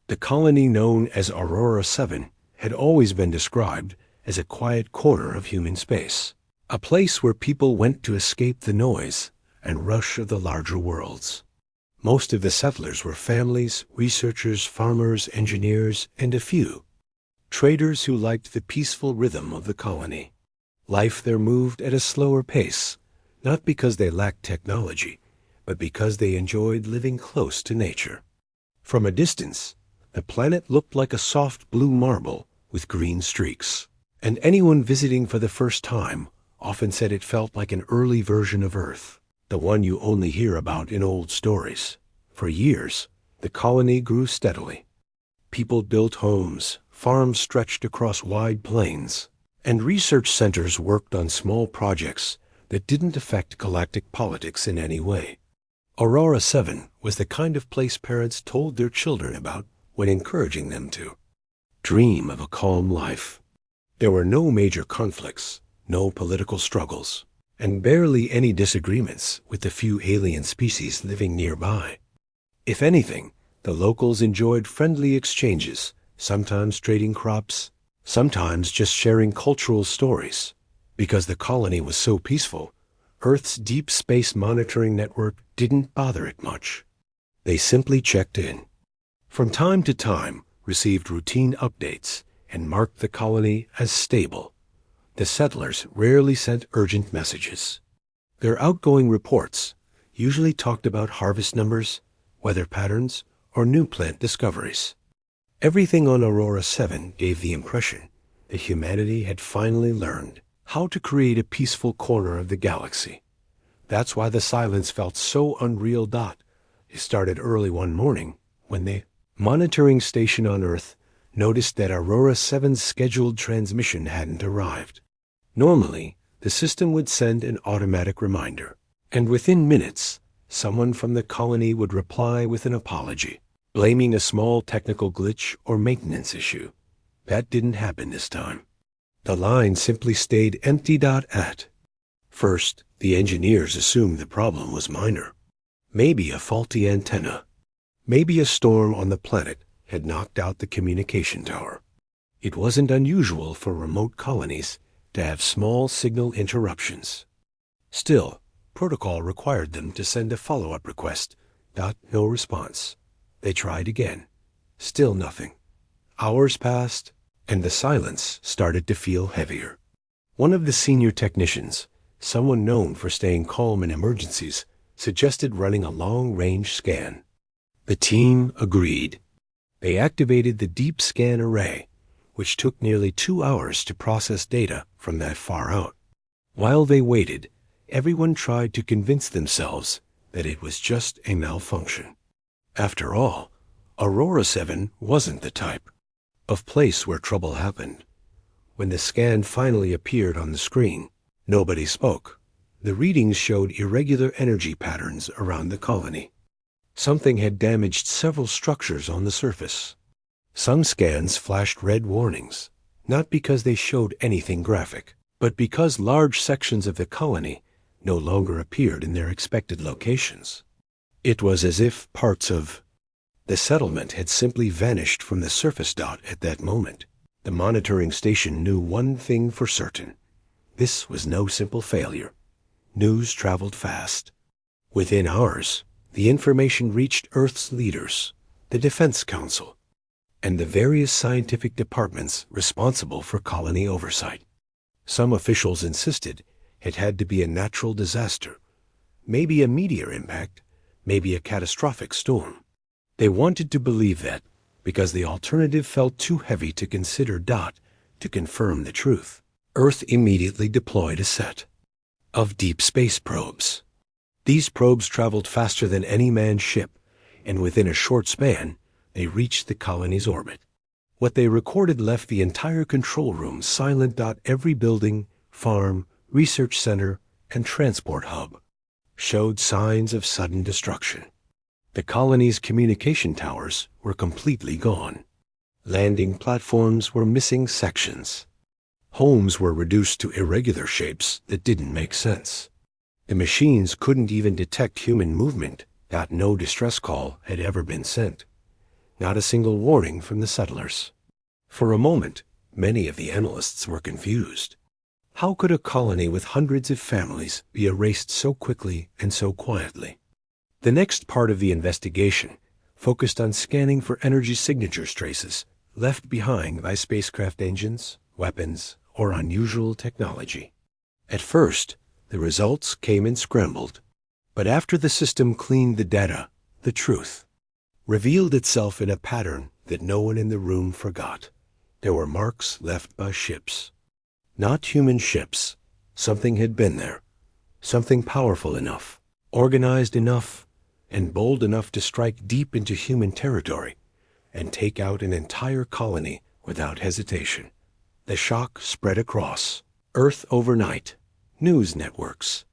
The colony known as Aurora 7 had always been described as a quiet corner of human space, a place where people went to escape the noise and rush of the larger worlds. Most of the settlers were families, researchers, farmers, engineers, and a few traders who liked the peaceful rhythm of the colony. Life there moved at a slower pace, not because they lacked technology, but because they enjoyed living close to nature. From a distance, the planet looked like a soft blue marble with green streaks, and anyone visiting for the first time often said it felt like an early version of Earth, the one you only hear about in old stories. For years, the colony grew steadily. People built homes, farms stretched across wide plains, and research centers worked on small projects that didn't affect galactic politics in any way. Aurora 7 was the kind of place parents told their children about when encouraging them to dream of a calm life. There were no major conflicts, no political struggles, and barely any disagreements with the few alien species living nearby. If anything, the locals enjoyed friendly exchanges, sometimes trading crops, sometimes just sharing cultural stories. Because the colony was so peaceful, Earth's deep space monitoring network didn't bother it much. They simply checked in. From time to time, received routine updates, and marked the colony as stable. The settlers rarely sent urgent messages. Their outgoing reports usually talked about harvest numbers, weather patterns, or new plant discoveries. Everything on Aurora 7 gave the impression that humanity had finally learned how to create a peaceful corner of the galaxy. That's why the silence felt so unreal. It started early one morning when the monitoring station on Earth noticed that Aurora 7's scheduled transmission hadn't arrived. Normally, the system would send an automatic reminder, and within minutes, someone from the colony would reply with an apology, blaming a small technical glitch or maintenance issue. That didn't happen this time. The line simply stayed empty. At first, the engineers assumed the problem was minor. Maybe a faulty antenna. Maybe a storm on the planet had knocked out the communication tower. It wasn't unusual for remote colonies to have small signal interruptions. Still, protocol required them to send a follow-up request. No response. They tried again. Still nothing. Hours passed, and the silence started to feel heavier. One of the senior technicians, someone known for staying calm in emergencies, suggested running a long-range scan. The team agreed. They activated the deep scan array, which took nearly 2 hours to process data from that far out. While they waited, everyone tried to convince themselves that it was just a malfunction. After all, Aurora 7 wasn't the type of place where trouble happened. When the scan finally appeared on the screen, nobody spoke. The readings showed irregular energy patterns around the colony. Something had damaged several structures on the surface. Some scans flashed red warnings, not because they showed anything graphic, but because large sections of the colony no longer appeared in their expected locations. It was as if parts of the settlement had simply vanished from the surface. At that moment, the monitoring station knew one thing for certain. This was no simple failure. News traveled fast. Within hours, the information reached Earth's leaders, the Defense Council, and the various scientific departments responsible for colony oversight. Some officials insisted it had to be a natural disaster, maybe a meteor impact, maybe a catastrophic storm. They wanted to believe that because the alternative felt too heavy to consider. To confirm the truth, Earth immediately deployed a set of deep space probes. These probes traveled faster than any manned ship, and within a short span, they reached the colony's orbit. What they recorded left the entire control room silent. Every building, farm, research center, and transport hub showed signs of sudden destruction. The colony's communication towers were completely gone. Landing platforms were missing sections. Homes were reduced to irregular shapes that didn't make sense. The machines couldn't even detect human movement. No distress call had ever been sent. not a single warning from the settlers. For a moment, many of the analysts were confused. How could a colony with hundreds of families be erased so quickly and so quietly? The next part of the investigation focused on scanning for energy signature traces left behind by spacecraft engines, weapons, or unusual technology. At first, the results came in scrambled, but after the system cleaned the data, the truth revealed itself in a pattern that no one in the room forgot. There were marks left by ships. Not human ships. Something had been there. Something powerful enough, organized enough, and bold enough to strike deep into human territory and take out an entire colony without hesitation. The shock spread across Earth overnight. News networks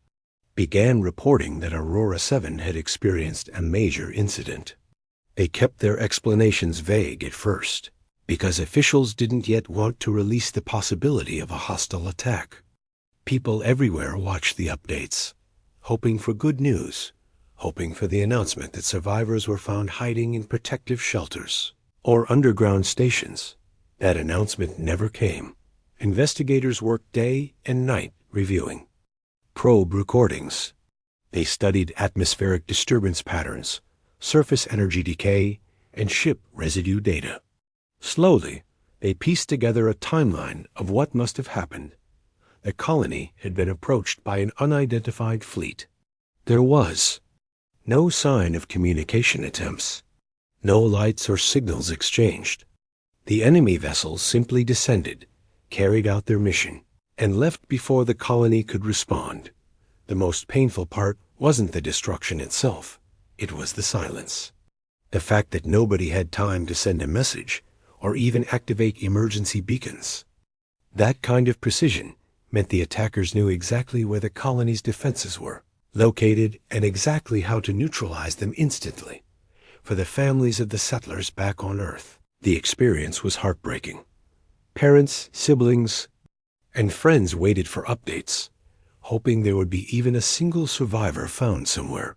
began reporting that Aurora 7 had experienced a major incident. They kept their explanations vague at first, because officials didn't yet want to release the possibility of a hostile attack. People everywhere watched the updates, hoping for good news, hoping for the announcement that survivors were found hiding in protective shelters or underground stations. That announcement never came. Investigators worked day and night reviewing probe recordings. They studied atmospheric disturbance patterns, surface energy decay, and ship residue data. Slowly, they pieced together a timeline of what must have happened. The colony had been approached by an unidentified fleet. There was no sign of communication attempts, no lights or signals exchanged. The enemy vessels simply descended, carried out their mission, and left before the colony could respond. The most painful part wasn't the destruction itself. It was the silence. The fact that nobody had time to send a message or even activate emergency beacons. That kind of precision meant the attackers knew exactly where the colony's defenses were located and exactly how to neutralize them instantly. For the families of the settlers back on Earth, the experience was heartbreaking. Parents, siblings, and friends waited for updates, hoping there would be even a single survivor found somewhere.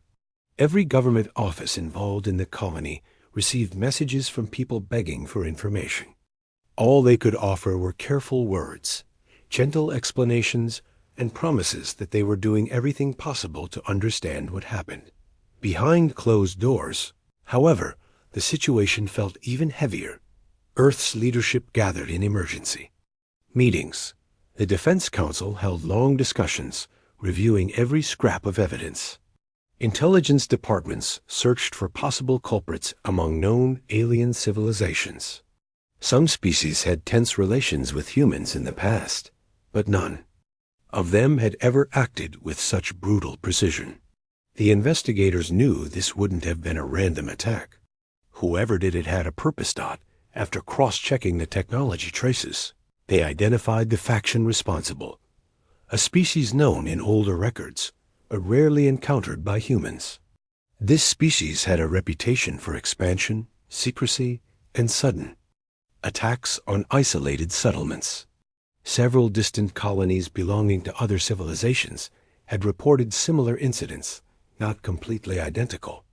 Every government office involved in the colony received messages from people begging for information. All they could offer were careful words, gentle explanations, and promises that they were doing everything possible to understand what happened. Behind closed doors, however, the situation felt even heavier. Earth's leadership gathered in emergency meetings. The Defense Council held long discussions, reviewing every scrap of evidence. Intelligence departments searched for possible culprits among known alien civilizations. Some species had tense relations with humans in the past, but none of them had ever acted with such brutal precision. The investigators knew this wouldn't have been a random attack. Whoever did it had a purpose. After cross-checking the technology traces, they identified the faction responsible, a species known in older records, but rarely encountered by humans. This species had a reputation for expansion, secrecy, and sudden attacks on isolated settlements. Several distant colonies belonging to other civilizations had reported similar incidents, not completely identical,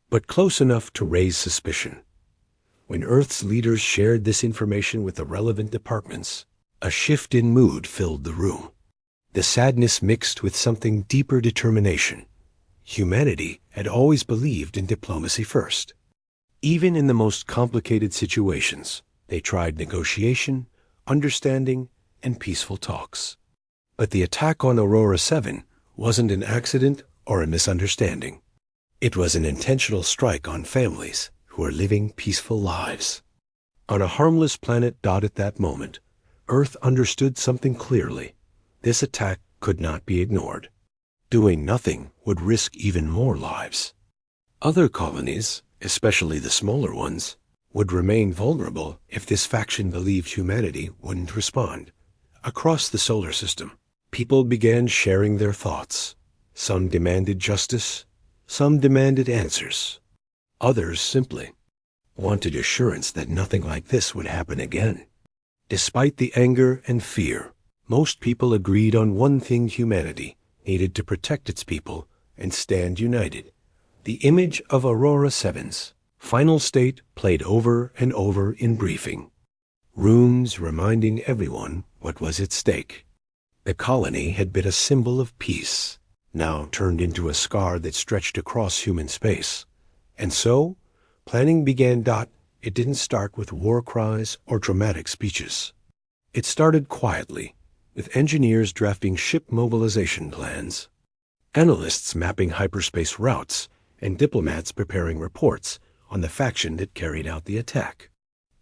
but close enough to raise suspicion. When Earth's leaders shared this information with the relevant departments, a shift in mood filled the room. The sadness mixed with something deeper determination. Humanity had always believed in diplomacy first. Even in the most complicated situations, they tried negotiation, understanding, and peaceful talks. But the attack on Aurora 7 wasn't an accident or a misunderstanding. It was an intentional strike on families who are living peaceful lives. On a harmless planet. At that moment, Earth understood something clearly. This attack could not be ignored. Doing nothing would risk even more lives. Other colonies, especially the smaller ones, would remain vulnerable if this faction believed humanity wouldn't respond. Across the solar system, people began sharing their thoughts. Some demanded justice, some demanded answers. Others simply wanted assurance that nothing like this would happen again. Despite the anger and fear, most people agreed on one thing: humanity needed to protect its people and stand united. The image of Aurora 7's Final state played over and over in briefing. Runes reminding everyone what was at stake. The colony had been a symbol of peace, now turned into a scar that stretched across human space. And so, planning began. It didn't start with war cries or dramatic speeches. It started quietly, with engineers drafting ship mobilization plans, analysts mapping hyperspace routes, and diplomats preparing reports on the faction that carried out the attack.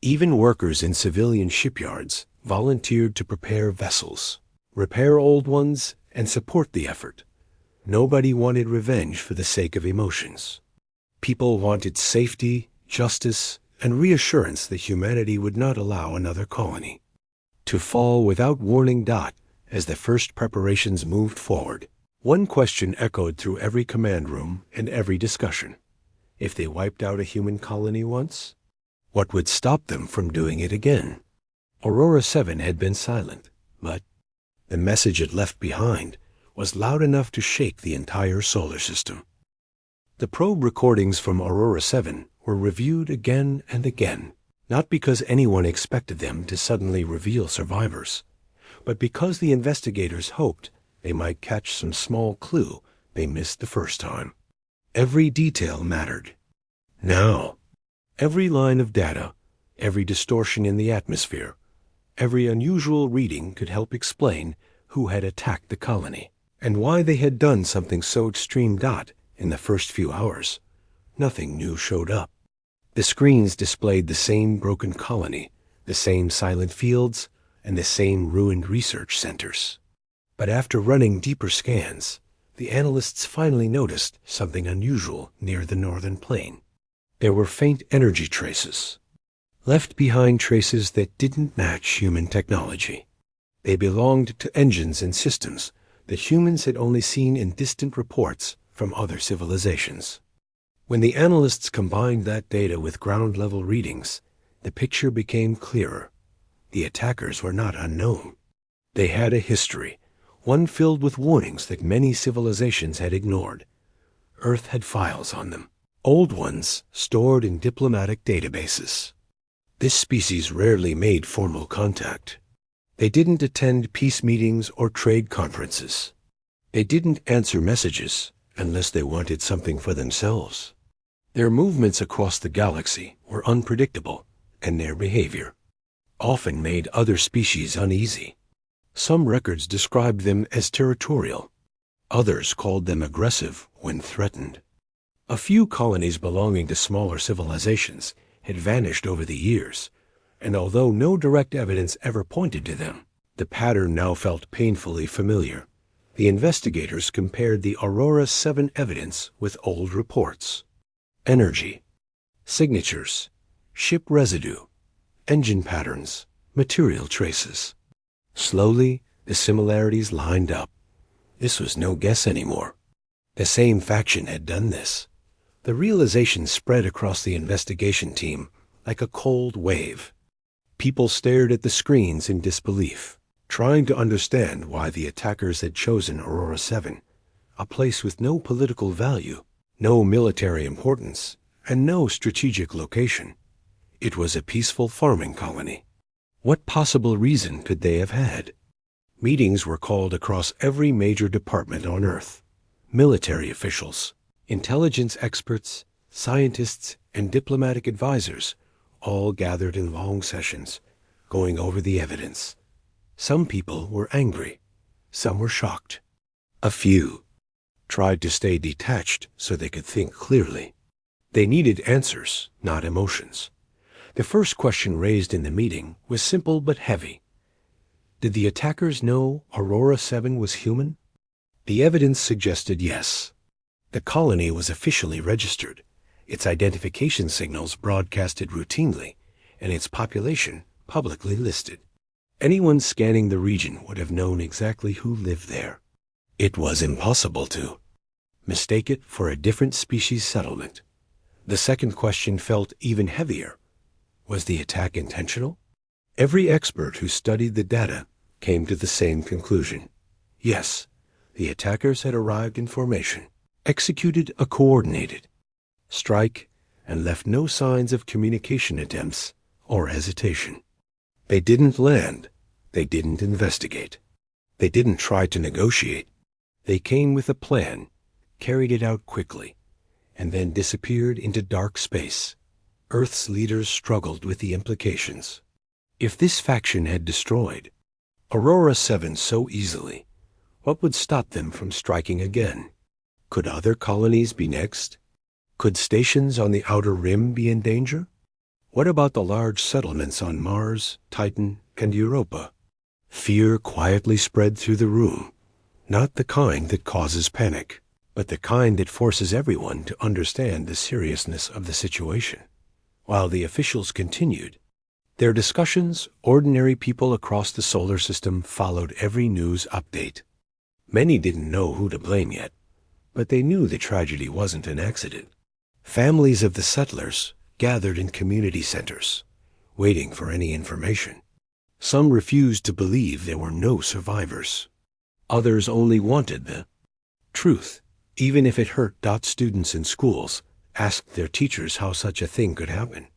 Even workers in civilian shipyards volunteered to prepare vessels, repair old ones, and support the effort. Nobody wanted revenge for the sake of emotions. People wanted safety, justice, and reassurance that humanity would not allow another colony to fall without warning. As the first preparations moved forward, one question echoed through every command room and every discussion. If they wiped out a human colony once, what would stop them from doing it again? Aurora 7 had been silent, but the message it left behind was loud enough to shake the entire solar system. The probe recordings from Aurora 7 were reviewed again and again, not because anyone expected them to suddenly reveal survivors, but because the investigators hoped they might catch some small clue they missed the first time. Every detail mattered. Now, every line of data, every distortion in the atmosphere, every unusual reading could help explain who had attacked the colony and why they had done something so extreme. In the first few hours, nothing new showed up. The screens displayed the same broken colony, the same silent fields, and the same ruined research centers. But after running deeper scans, the analysts finally noticed something unusual near the northern plain. There were faint energy traces, left behind traces that didn't match human technology. They belonged to engines and systems that humans had only seen in distant reports from other civilizations. When the analysts combined that data with ground-level readings, the picture became clearer. The attackers were not unknown. They had a history, one filled with warnings that many civilizations had ignored. Earth had files on them, old ones stored in diplomatic databases. This species rarely made formal contact. They didn't attend peace meetings or trade conferences. They didn't answer messages unless they wanted something for themselves. Their movements across the galaxy were unpredictable, and their behavior often made other species uneasy. Some records described them as territorial. Others called them aggressive when threatened. A few colonies belonging to smaller civilizations had vanished over the years, and although no direct evidence ever pointed to them, the pattern now felt painfully familiar. The investigators compared the Aurora 7 evidence with old reports. Energy, signatures, ship residue, engine patterns, material traces. Slowly, the similarities lined up. This was no guess anymore. The same faction had done this. The realization spread across the investigation team like a cold wave. People stared at the screens in disbelief, trying to understand why the attackers had chosen Aurora 7, a place with no political value, no military importance, and no strategic location. It was a peaceful farming colony. What possible reason could they have had? Meetings were called across every major department on Earth. Military officials, intelligence experts, scientists, and diplomatic advisors all gathered in long sessions, going over the evidence. Some people were angry. Some were shocked. A few tried to stay detached so they could think clearly. They needed answers, not emotions. The first question raised in the meeting was simple but heavy. Did the attackers know Aurora 7 was human? The evidence suggested yes. The colony was officially registered, its identification signals broadcasted routinely, and its population publicly listed. Anyone scanning the region would have known exactly who lived there. It was impossible to mistake it for a different species settlement. The second question felt even heavier. Was the attack intentional? Every expert who studied the data came to the same conclusion. Yes, the attackers had arrived in formation, executed a coordinated strike, and left no signs of communication attempts or hesitation. They didn't land. They didn't investigate. They didn't try to negotiate. They came with a plan, carried it out quickly, and then disappeared into dark space. Earth's leaders struggled with the implications. If this faction had destroyed Aurora 7 so easily, what would stop them from striking again? Could other colonies be next? Could stations on the outer rim be in danger? What about the large settlements on Mars, Titan, and Europa? Fear quietly spread through the room, not the kind that causes panic, but the kind that forces everyone to understand the seriousness of the situation. While the officials continued their discussions, ordinary people across the solar system followed every news update. Many didn't know who to blame yet, but they knew the tragedy wasn't an accident. Families of the settlers gathered in community centers, waiting for any information. Some refused to believe there were no survivors. Others only wanted the truth, even if it hurt. Students in schools asked their teachers how such a thing could happen.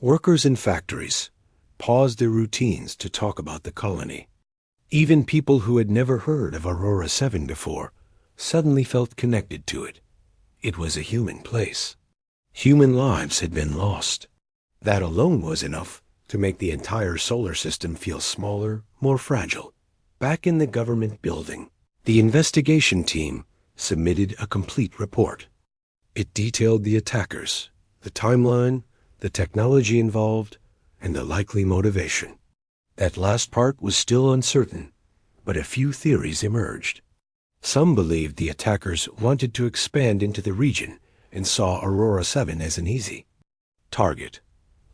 Workers in factories paused their routines to talk about the colony. Even people who had never heard of Aurora 7 before suddenly felt connected to it. It was a human place. Human lives had been lost. That alone was enough to make the entire solar system feel smaller, more fragile. Back in the government building, the investigation team submitted a complete report. It detailed the attackers, the timeline, the technology involved, and the likely motivation. That last part was still uncertain, but a few theories emerged. Some believed the attackers wanted to expand into the region and saw Aurora 7 as an easy target.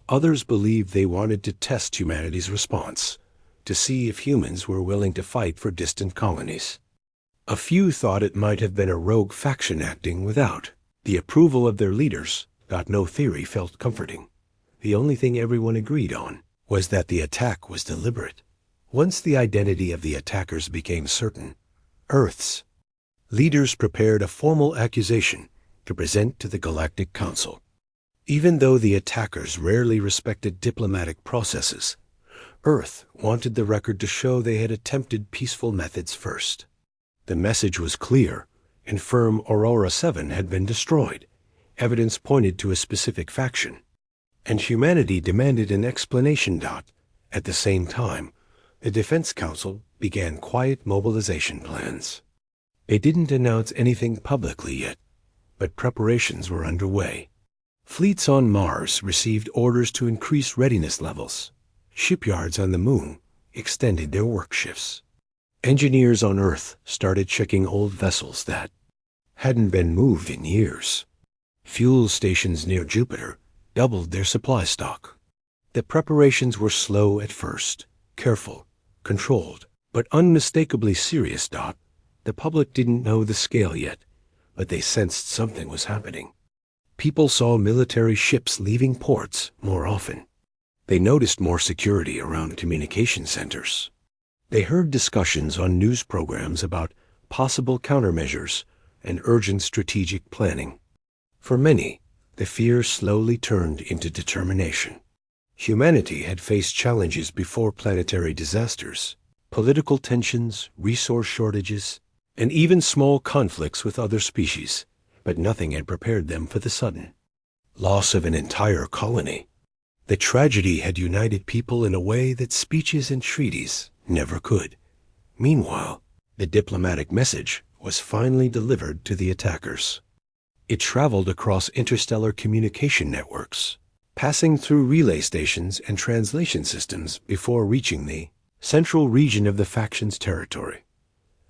Others believed they wanted to test humanity's response, to see if humans were willing to fight for distant colonies. A few thought it might have been a rogue faction acting without the approval of their leaders. No theory felt comforting. The only thing everyone agreed on was that the attack was deliberate. Once the identity of the attackers became certain, Earth's leaders prepared a formal accusation to present to the Galactic Council. Even though the attackers rarely respected diplomatic processes, Earth wanted the record to show they had attempted peaceful methods first. The message was clear and firm. Aurora 7 had been destroyed. Evidence pointed to a specific faction, and humanity demanded an explanation. At the same time, the Defense Council began quiet mobilization plans. They didn't announce anything publicly yet, but preparations were underway. Fleets on Mars received orders to increase readiness levels. Shipyards on the Moon extended their work shifts. Engineers on Earth started checking old vessels that hadn't been moved in years. Fuel stations near Jupiter doubled their supply stock. The preparations were slow at first, careful, controlled, but unmistakably serious. The public didn't know the scale yet, but they sensed something was happening. People saw military ships leaving ports more often. They noticed more security around communication centers. They heard discussions on news programs about possible countermeasures and urgent strategic planning. For many, the fear slowly turned into determination. Humanity had faced challenges before: planetary disasters, political tensions, resource shortages, and even small conflicts with other species, but nothing had prepared them for the sudden loss of an entire colony. The tragedy had united people in a way that speeches and treaties never could. Meanwhile, the diplomatic message was finally delivered to the attackers. It traveled across interstellar communication networks, passing through relay stations and translation systems before reaching the central region of the faction's territory.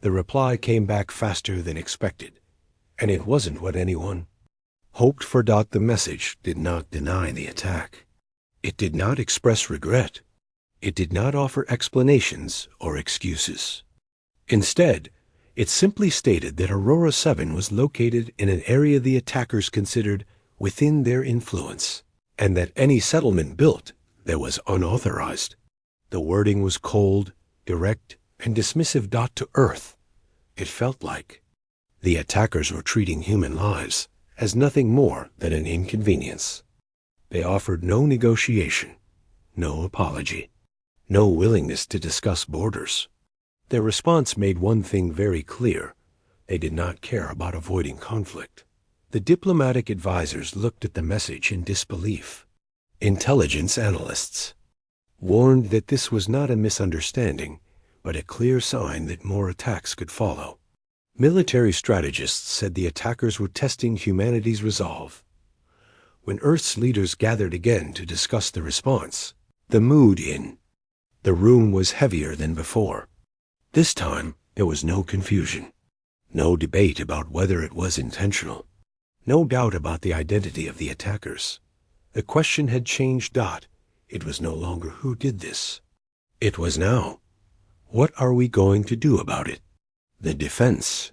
The reply came back faster than expected, and it wasn't what anyone hoped for. The message did not deny the attack. It did not express regret. It did not offer explanations or excuses. Instead, it simply stated that Aurora 7 was located in an area the attackers considered within their influence, and that any settlement built there was unauthorized. The wording was cold, direct, and dismissive. To Earth, it felt like the attackers were treating human lives as nothing more than an inconvenience. They offered no negotiation, no apology, no willingness to discuss borders. Their response made one thing very clear. They did not care about avoiding conflict. The diplomatic advisors looked at the message in disbelief. Intelligence analysts warned that this was not a misunderstanding, but a clear sign that more attacks could follow. Military strategists said the attackers were testing humanity's resolve. When Earth's leaders gathered again to discuss the response, the mood in the room was heavier than before. This time, there was no confusion, no debate about whether it was intentional, no doubt about the identity of the attackers. The question had changed. It was no longer who did this. It was now, what are we going to do about it? The Defense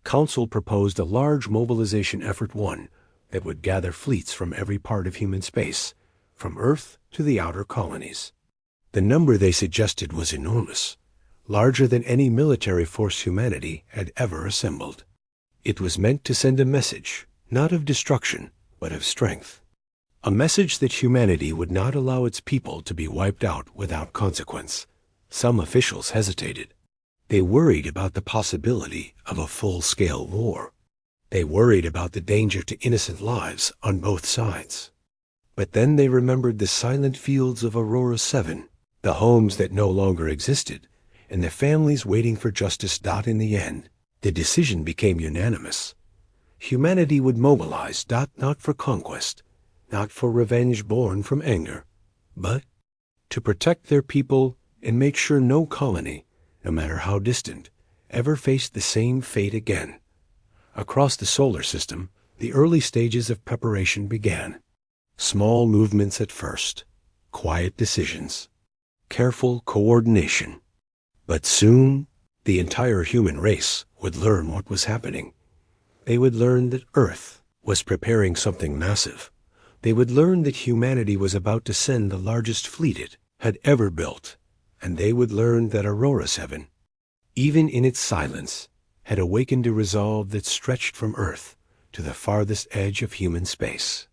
Council proposed a large mobilization effort, one that would gather fleets from every part of human space, from Earth to the outer colonies. The number they suggested was enormous, larger than any military force humanity had ever assembled. It was meant to send a message, not of destruction, but of strength. A message that humanity would not allow its people to be wiped out without consequence. Some officials hesitated. They worried about the possibility of a full-scale war. They worried about the danger to innocent lives on both sides. But then they remembered the silent fields of Aurora 7, the homes that no longer existed, and the families waiting for justice. In the end, the decision became unanimous. Humanity would mobilize, not for conquest, not for revenge born from anger, but to protect their people and make sure no colony, no matter how distant, ever faced the same fate again. Across the solar system, the early stages of preparation began. Small movements at first, quiet decisions, careful coordination. But soon, the entire human race would learn what was happening. They would learn that Earth was preparing something massive. They would learn that humanity was about to send the largest fleet it had ever built. And they would learn that Aurora 7, even in its silence, had awakened a resolve that stretched from Earth to the farthest edge of human space.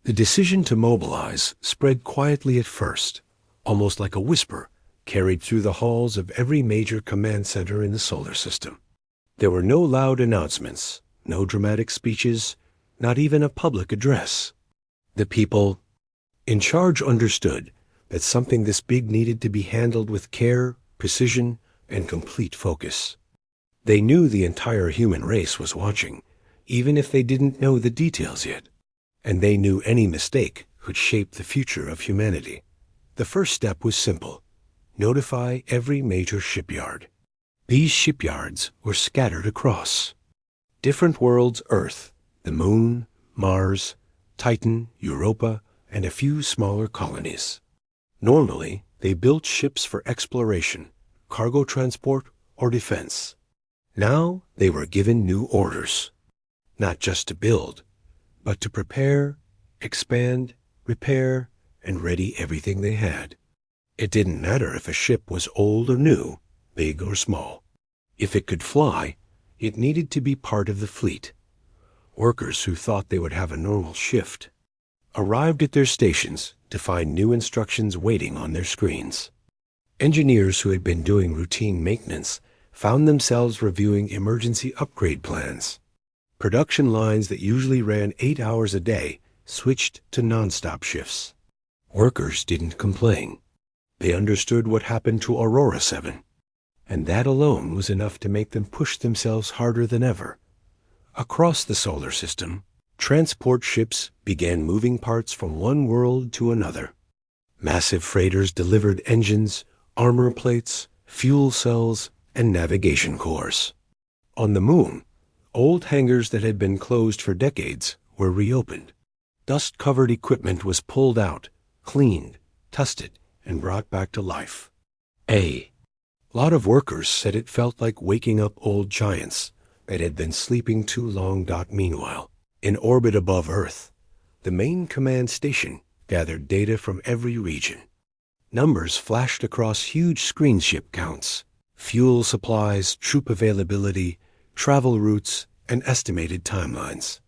The decision to mobilize spread quietly at first, almost like a whisper carried through the halls of every major command center in the solar system. There were no loud announcements, no dramatic speeches, not even a public address. The people in charge understood that something this big needed to be handled with care, precision, and complete focus. They knew the entire human race was watching, even if they didn't know the details yet. And they knew any mistake could shape the future of humanity. The first step was simple: notify every major shipyard. These shipyards were scattered across different worlds: Earth, the Moon, Mars, Titan, Europa, and a few smaller colonies. Normally, they built ships for exploration, cargo transport, or defense. Now they were given new orders, not just to build, but to prepare, expand, repair, and ready everything they had. It didn't matter if a ship was old or new, big or small. If it could fly, it needed to be part of the fleet. Workers who thought they would have a normal shift arrived at their stations to find new instructions waiting on their screens. Engineers who had been doing routine maintenance found themselves reviewing emergency upgrade plans. Production lines that usually ran 8 hours a day switched to non-stop shifts. Workers didn't complain. They understood what happened to Aurora 7, and that alone was enough to make them push themselves harder than ever. Across the solar system, transport ships began moving parts from one world to another. Massive freighters delivered engines, armor plates, fuel cells, and navigation cores. On the Moon, old hangars that had been closed for decades were reopened. Dust-covered equipment was pulled out, cleaned, tested, and brought back to life. A lot of workers said it felt like waking up old giants that had been sleeping too long. Meanwhile, in orbit above Earth, the main command station gathered data from every region. Numbers flashed across huge screen: ship counts, fuel supplies, troop availability, travel routes, and estimated timelines.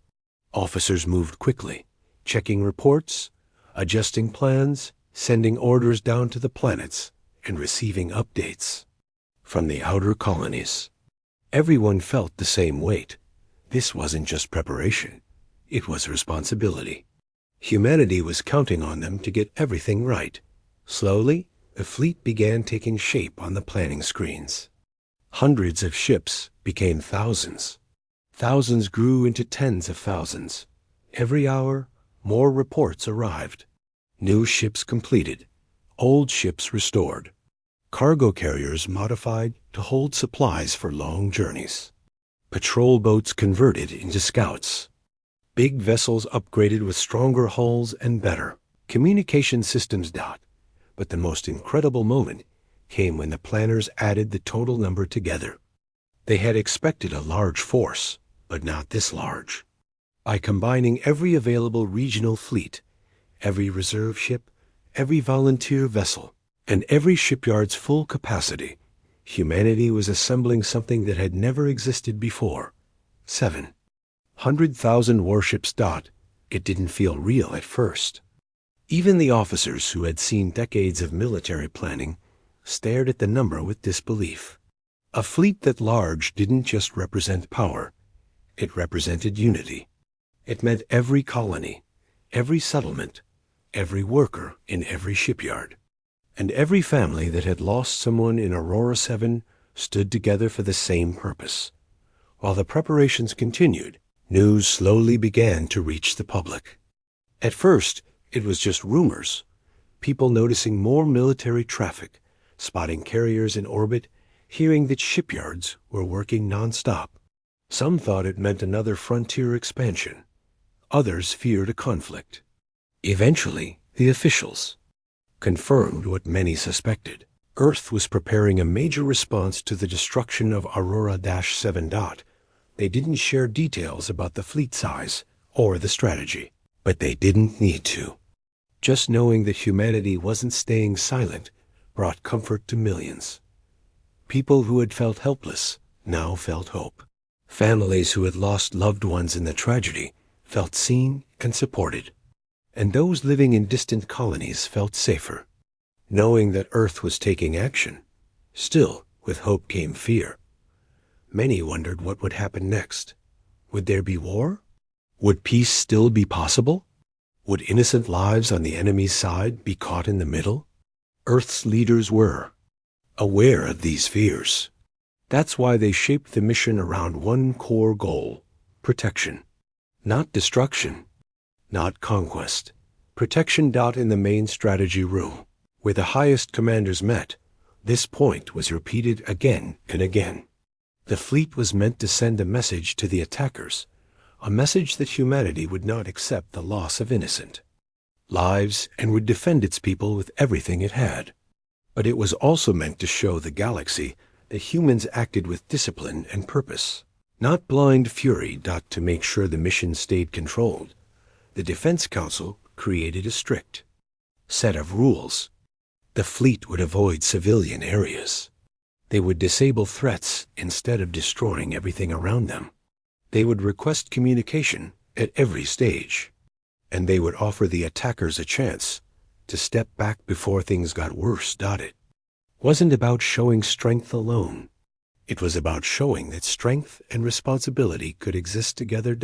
Officers moved quickly, checking reports, adjusting plans, sending orders down to the planets, and receiving updates from the outer colonies. Everyone felt the same weight. This wasn't just preparation. It was responsibility. Humanity was counting on them to get everything right. Slowly, the fleet began taking shape on the planning screens. Hundreds of ships became thousands. Thousands grew into tens of thousands. Every hour, more reports arrived. New ships completed. Old ships restored. Cargo carriers modified to hold supplies for long journeys. Patrol boats converted into scouts. Big vessels upgraded with stronger hulls and better communication systems. But the most incredible moment came when the planners added the total number together. They had expected a large force, but not this large. By combining every available regional fleet, every reserve ship, every volunteer vessel, and every shipyard's full capacity, humanity was assembling something that had never existed before. 700,000 warships. It didn't feel real at first. Even the officers who had seen decades of military planning stared at the number with disbelief. A fleet that large didn't just represent power. It represented unity. It meant every colony, every settlement, every worker in every shipyard. And every family that had lost someone in Aurora 7 stood together for the same purpose. While the preparations continued, news slowly began to reach the public. At first, it was just rumors. People noticing more military traffic, spotting carriers in orbit, hearing that shipyards were working nonstop. Some thought it meant another frontier expansion. Others feared a conflict. Eventually, the officials confirmed what many suspected. Earth was preparing a major response to the destruction of Aurora-7. They didn't share details about the fleet size or the strategy, but they didn't need to. Just knowing that humanity wasn't staying silent brought comfort to millions. People who had felt helpless now felt hope. Families who had lost loved ones in the tragedy felt seen and supported. And those living in distant colonies felt safer, knowing that Earth was taking action. Still, with hope came fear. Many wondered what would happen next. Would there be war? Would peace still be possible? Would innocent lives on the enemy's side be caught in the middle? Earth's leaders were aware of these fears. That's why they shaped the mission around one core goal: protection. Not destruction. Not conquest. Protection. In the main strategy room, where the highest commanders met, this point was repeated again and again. The fleet was meant to send a message to the attackers, a message that humanity would not accept the loss of innocent lives and would defend its people with everything it had. But it was also meant to show the galaxy that humans acted with discipline and purpose, not blind fury. To make sure the mission stayed controlled, the Defense Council created a strict set of rules. The fleet would avoid civilian areas. They would disable threats instead of destroying everything around them. They would request communication at every stage. And they would offer the attackers a chance to step back before things got worse. It wasn't about showing strength alone. It was about showing that strength and responsibility could exist together.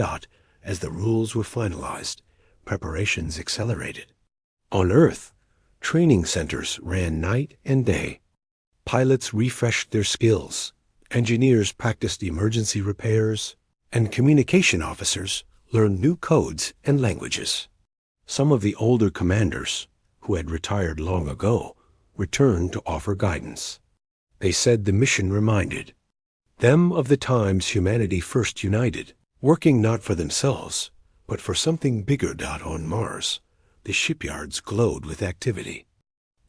As the rules were finalized, preparations accelerated. On Earth, training centers ran night and day. Pilots refreshed their skills, engineers practiced emergency repairs, and communication officers learned new codes and languages. Some of the older commanders, who had retired long ago, returned to offer guidance. They said the mission reminded them of the times humanity first united, working not for themselves, but for something bigger. On Mars, the shipyards glowed with activity.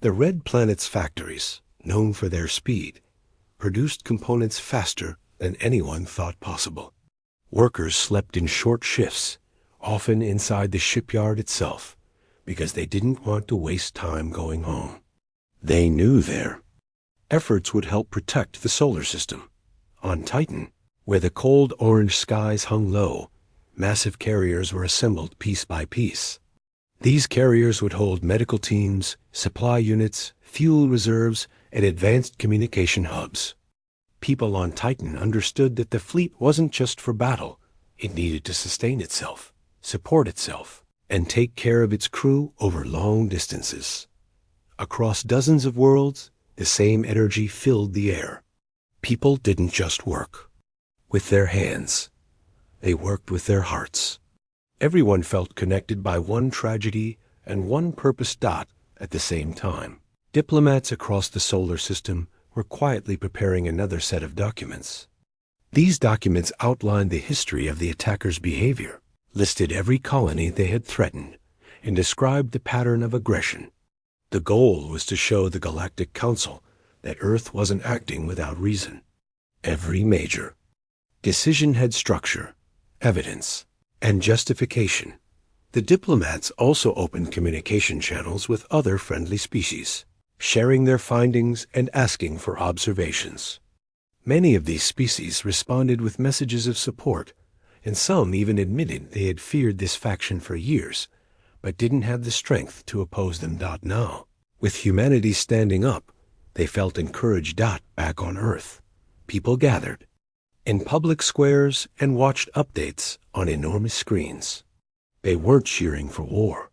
The Red Planet's factories, known for their speed, produced components faster than anyone thought possible. Workers slept in short shifts, often inside the shipyard itself, because they didn't want to waste time going home. They knew their efforts would help protect the solar system. On Titan, where the cold orange skies hung low, massive carriers were assembled piece by piece. These carriers would hold medical teams, supply units, fuel reserves, and advanced communication hubs. People on Titan understood that the fleet wasn't just for battle. It needed to sustain itself, support itself, and take care of its crew over long distances. Across dozens of worlds, the same energy filled the air. People didn't just work with their hands. They worked with their hearts. Everyone felt connected by one tragedy and one purpose. At the same time, diplomats across the solar system were quietly preparing another set of documents. These documents outlined the history of the attackers' behavior, listed every colony they had threatened, and described the pattern of aggression. The goal was to show the Galactic Council that Earth wasn't acting without reason. Every major decision had structure, evidence, and justification. The diplomats also opened communication channels with other friendly species, sharing their findings and asking for observations. Many of these species responded with messages of support, and some even admitted they had feared this faction for years, but didn't have the strength to oppose them. Now, with humanity standing up, they felt encouraged. Back on Earth, people gathered in public squares and watched updates on enormous screens. They weren't cheering for war.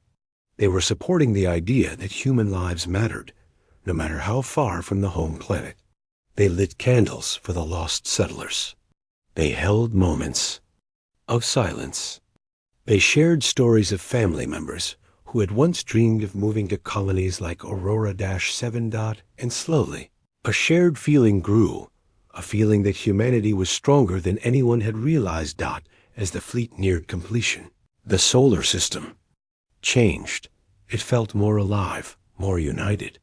They were supporting the idea that human lives mattered, no matter how far from the home planet. They lit candles for the lost settlers. They held moments of silence. They shared stories of family members who had once dreamed of moving to colonies like Aurora-7. And slowly, a shared feeling grew, a feeling that humanity was stronger than anyone had realized. As the fleet neared completion, the solar system changed. It felt more alive, more united.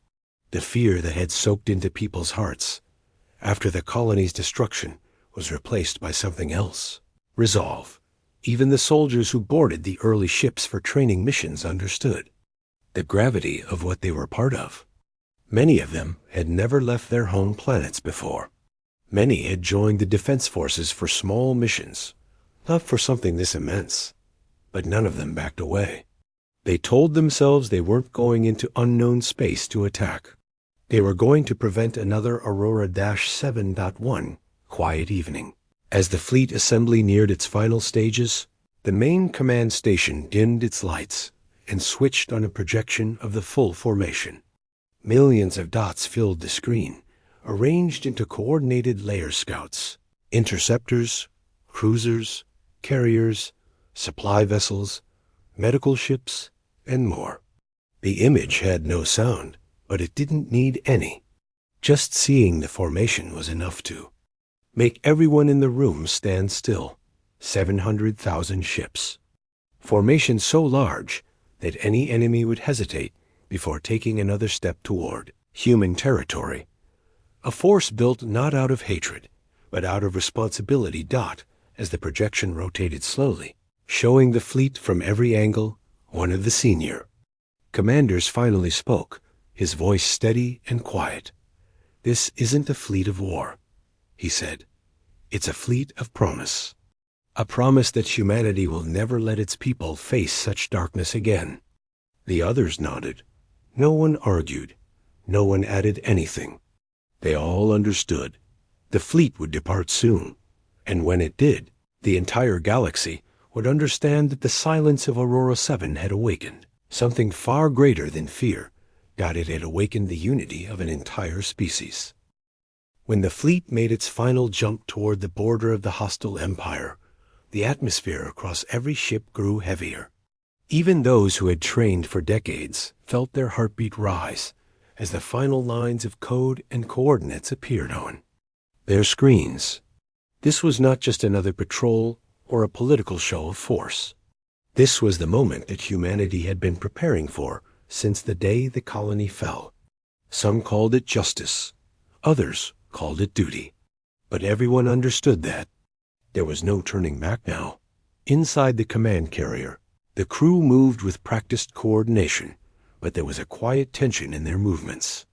The fear that had soaked into people's hearts after the colony's destruction was replaced by something else. Resolve. Even the soldiers who boarded the early ships for training missions understood the gravity of what they were part of. Many of them had never left their home planets before. Many had joined the defense forces for small missions, not for something this immense, but none of them backed away. They told themselves they weren't going into unknown space to attack. They were going to prevent another Aurora-7.1 quiet evening. As the fleet assembly neared its final stages, the main command station dimmed its lights and switched on a projection of the full formation. Millions of dots filled the screen, arranged into coordinated layer scouts, interceptors, cruisers, carriers, supply vessels, medical ships, and more. The image had no sound, but it didn't need any. Just seeing the formation was enough to make everyone in the room stand still. 700,000 ships. Formation so large that any enemy would hesitate before taking another step toward human territory. A force built not out of hatred, but out of responsibility. As the projection rotated slowly, showing the fleet from every angle, one of the senior commanders finally spoke, his voice steady and quiet. "This isn't a fleet of war," he said. "It's a fleet of promise. A promise that humanity will never let its people face such darkness again." The others nodded. No one argued. No one added anything. They all understood. The fleet would depart soon, and when it did, the entire galaxy would understand that the silence of Aurora 7 had awakened something far greater than fear. It had awakened the unity of an entire species. When the fleet made its final jump toward the border of the hostile empire, the atmosphere across every ship grew heavier. Even those who had trained for decades felt their heartbeat rise as the final lines of code and coordinates appeared on their screens. This was not just another patrol or a political show of force. This was the moment that humanity had been preparing for since the day the colony fell. Some called it justice. Others called it duty. But everyone understood that there was no turning back now. Inside the command carrier, the crew moved with practiced coordination, but there was a quiet tension in their movements.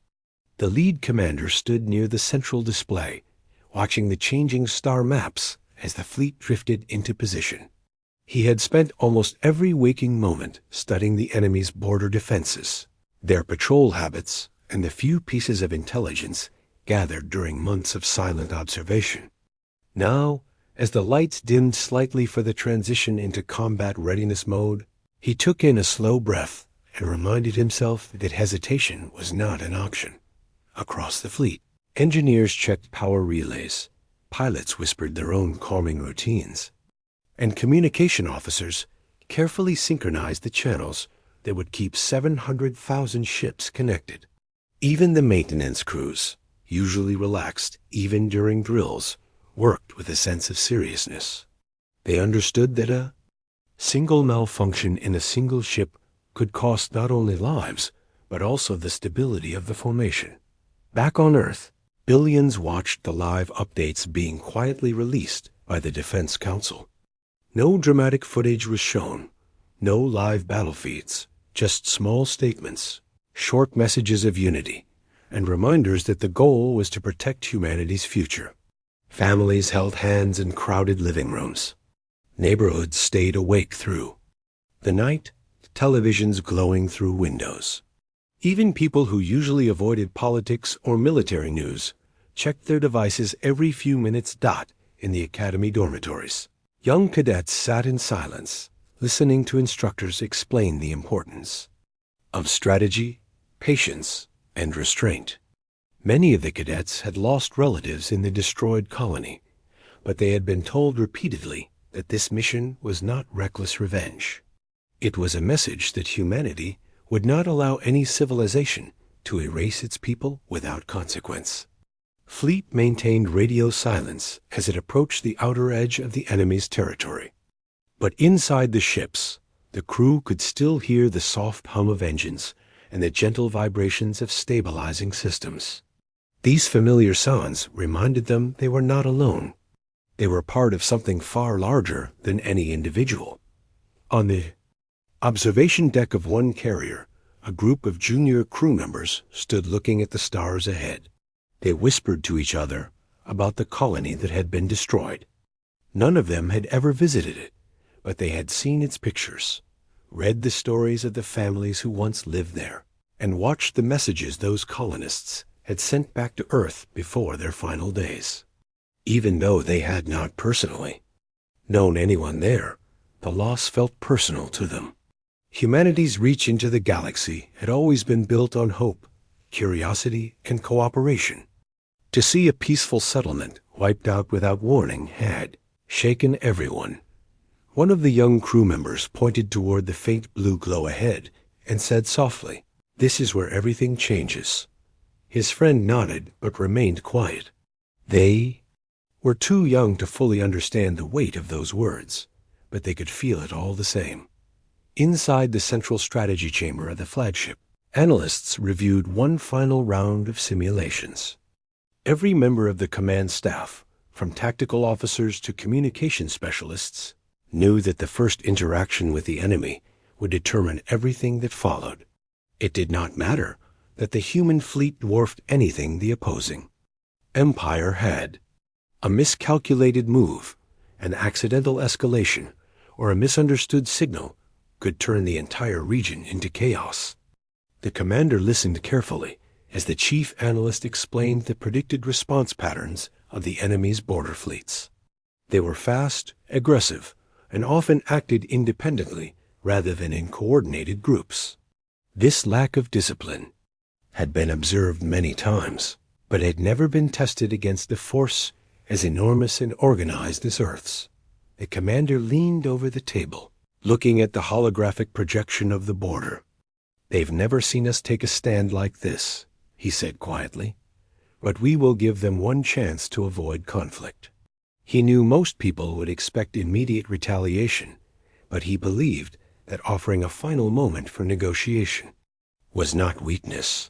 The lead commander stood near the central display, watching the changing star maps as the fleet drifted into position. He had spent almost every waking moment studying the enemy's border defenses, their patrol habits, and the few pieces of intelligence gathered during months of silent observation. Now, as the lights dimmed slightly for the transition into combat readiness mode, he took in a slow breath and reminded himself that hesitation was not an option. Across the fleet, engineers checked power relays, pilots whispered their own calming routines, and communication officers carefully synchronized the channels that would keep 700,000 ships connected. Even the maintenance crews, usually relaxed even during drills, worked with a sense of seriousness. They understood that a single malfunction in a single ship could cost not only lives, but also the stability of the formation. Back on Earth, billions watched the live updates being quietly released by the Defense Council. No dramatic footage was shown, no live battle feeds, just small statements, short messages of unity, and reminders that the goal was to protect humanity's future. Families held hands in crowded living rooms. Neighborhoods stayed awake through the night, televisions glowing through windows. Even people who usually avoided politics or military news checked their devices every few minutes in the academy dormitories. Young cadets sat in silence, listening to instructors explain the importance of strategy, patience, and restraint. Many of the cadets had lost relatives in the destroyed colony, but they had been told repeatedly that this mission was not reckless revenge. It was a message that humanity would not allow any civilization to erase its people without consequence. Fleet maintained radio silence as it approached the outer edge of the enemy's territory. But inside the ships, the crew could still hear the soft hum of engines and the gentle vibrations of stabilizing systems. These familiar sounds reminded them they were not alone. They were part of something far larger than any individual. On the observation deck of one carrier, a group of junior crew members stood looking at the stars ahead. They whispered to each other about the colony that had been destroyed. None of them had ever visited it, but they had seen its pictures, read the stories of the families who once lived there, and watched the messages those colonists had sent back to Earth before their final days. Even though they had not personally known anyone there, the loss felt personal to them. Humanity's reach into the galaxy had always been built on hope, curiosity, and cooperation. To see a peaceful settlement wiped out without warning had shaken everyone. One of the young crew members pointed toward the faint blue glow ahead and said softly, "This is where everything changes." His friend nodded but remained quiet. They were too young to fully understand the weight of those words, but they could feel it all the same. Inside the central strategy chamber of the flagship, analysts reviewed one final round of simulations. Every member of the command staff, from tactical officers to communication specialists, knew that the first interaction with the enemy would determine everything that followed. It did not matter that the human fleet dwarfed anything the opposing empire had. A miscalculated move, an accidental escalation, or a misunderstood signal could turn the entire region into chaos. The commander listened carefully as the chief analyst explained the predicted response patterns of the enemy's border fleets. They were fast, aggressive, and often acted independently rather than in coordinated groups. This lack of discipline had been observed many times, but had never been tested against a force as enormous and organized as Earth's. The commander leaned over the table, looking at the holographic projection of the border. "They've never seen us take a stand like this," he said quietly, "but we will give them one chance to avoid conflict." He knew most people would expect immediate retaliation, but he believed that offering a final moment for negotiation was not weakness.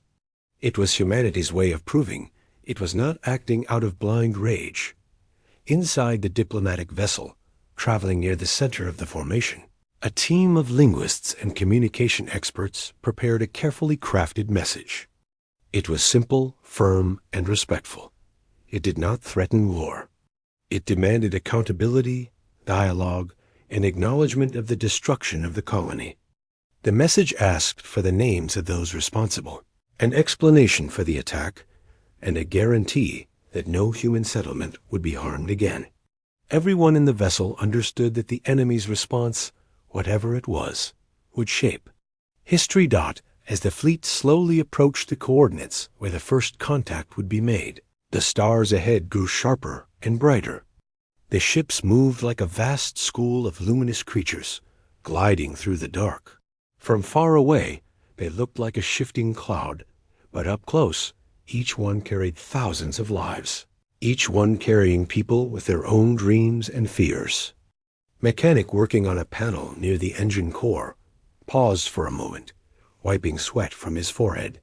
It was humanity's way of proving it was not acting out of blind rage. Inside the diplomatic vessel, traveling near the center of the formation, a team of linguists and communication experts prepared a carefully crafted message. It was simple, firm, and respectful. It did not threaten war. It demanded accountability, dialogue, in acknowledgement of the destruction of the colony. The message asked for the names of those responsible, an explanation for the attack, and a guarantee that no human settlement would be harmed again. Everyone in the vessel understood that the enemy's response, whatever it was, would shape history. As the fleet slowly approached the coordinates where the first contact would be made, the stars ahead grew sharper and brighter. The ships moved like a vast school of luminous creatures, gliding through the dark. From far away, they looked like a shifting cloud, but up close, each one carried thousands of lives, each one carrying people with their own dreams and fears. Mechanic working on a panel near the engine core paused for a moment, wiping sweat from his forehead.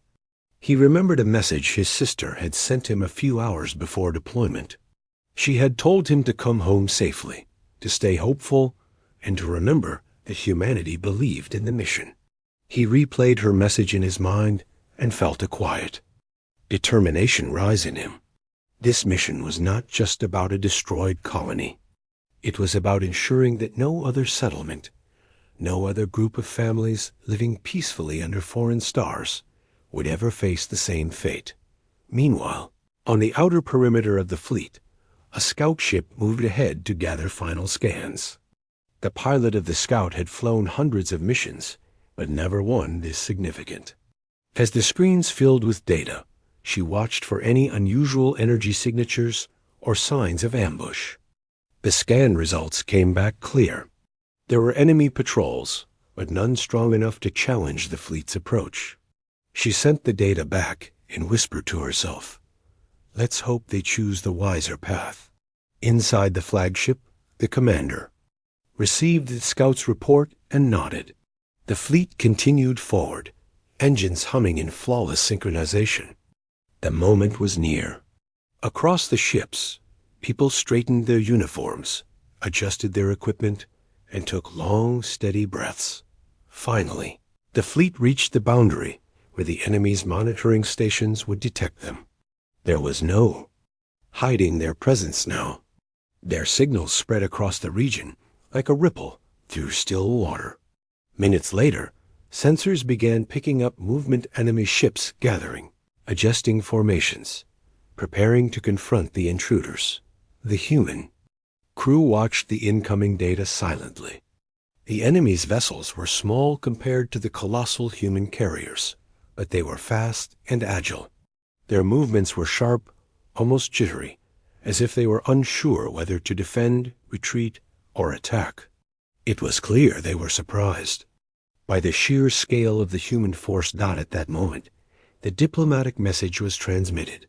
He remembered a message his sister had sent him a few hours before deployment. She had told him to come home safely, to stay hopeful, and to remember that humanity believed in the mission. He replayed her message in his mind and felt a quiet determination rise in him. This mission was not just about a destroyed colony. It was about ensuring that no other settlement, no other group of families living peacefully under foreign stars would ever face the same fate. Meanwhile, on the outer perimeter of the fleet, a scout ship moved ahead to gather final scans. The pilot of the scout had flown hundreds of missions, but never one this significant. As the screens filled with data, she watched for any unusual energy signatures or signs of ambush. The scan results came back clear. There were enemy patrols, but none strong enough to challenge the fleet's approach. She sent the data back and whispered to herself, "Let's hope they choose the wiser path." Inside the flagship, the commander received the scout's report and nodded. The fleet continued forward, engines humming in flawless synchronization. The moment was near. Across the ships, people straightened their uniforms, adjusted their equipment, and took long, steady breaths. Finally, the fleet reached the boundary where the enemy's monitoring stations would detect them. There was no hiding their presence now. Their signals spread across the region like a ripple through still water. Minutes later, sensors began picking up movement enemy ships gathering, adjusting formations, preparing to confront the intruders. The human crew watched the incoming data silently. The enemy's vessels were small compared to the colossal human carriers, but they were fast and agile. Their movements were sharp, almost jittery, as if they were unsure whether to defend, retreat, or attack. It was clear they were surprised by the sheer scale of the human force. At that moment, the diplomatic message was transmitted.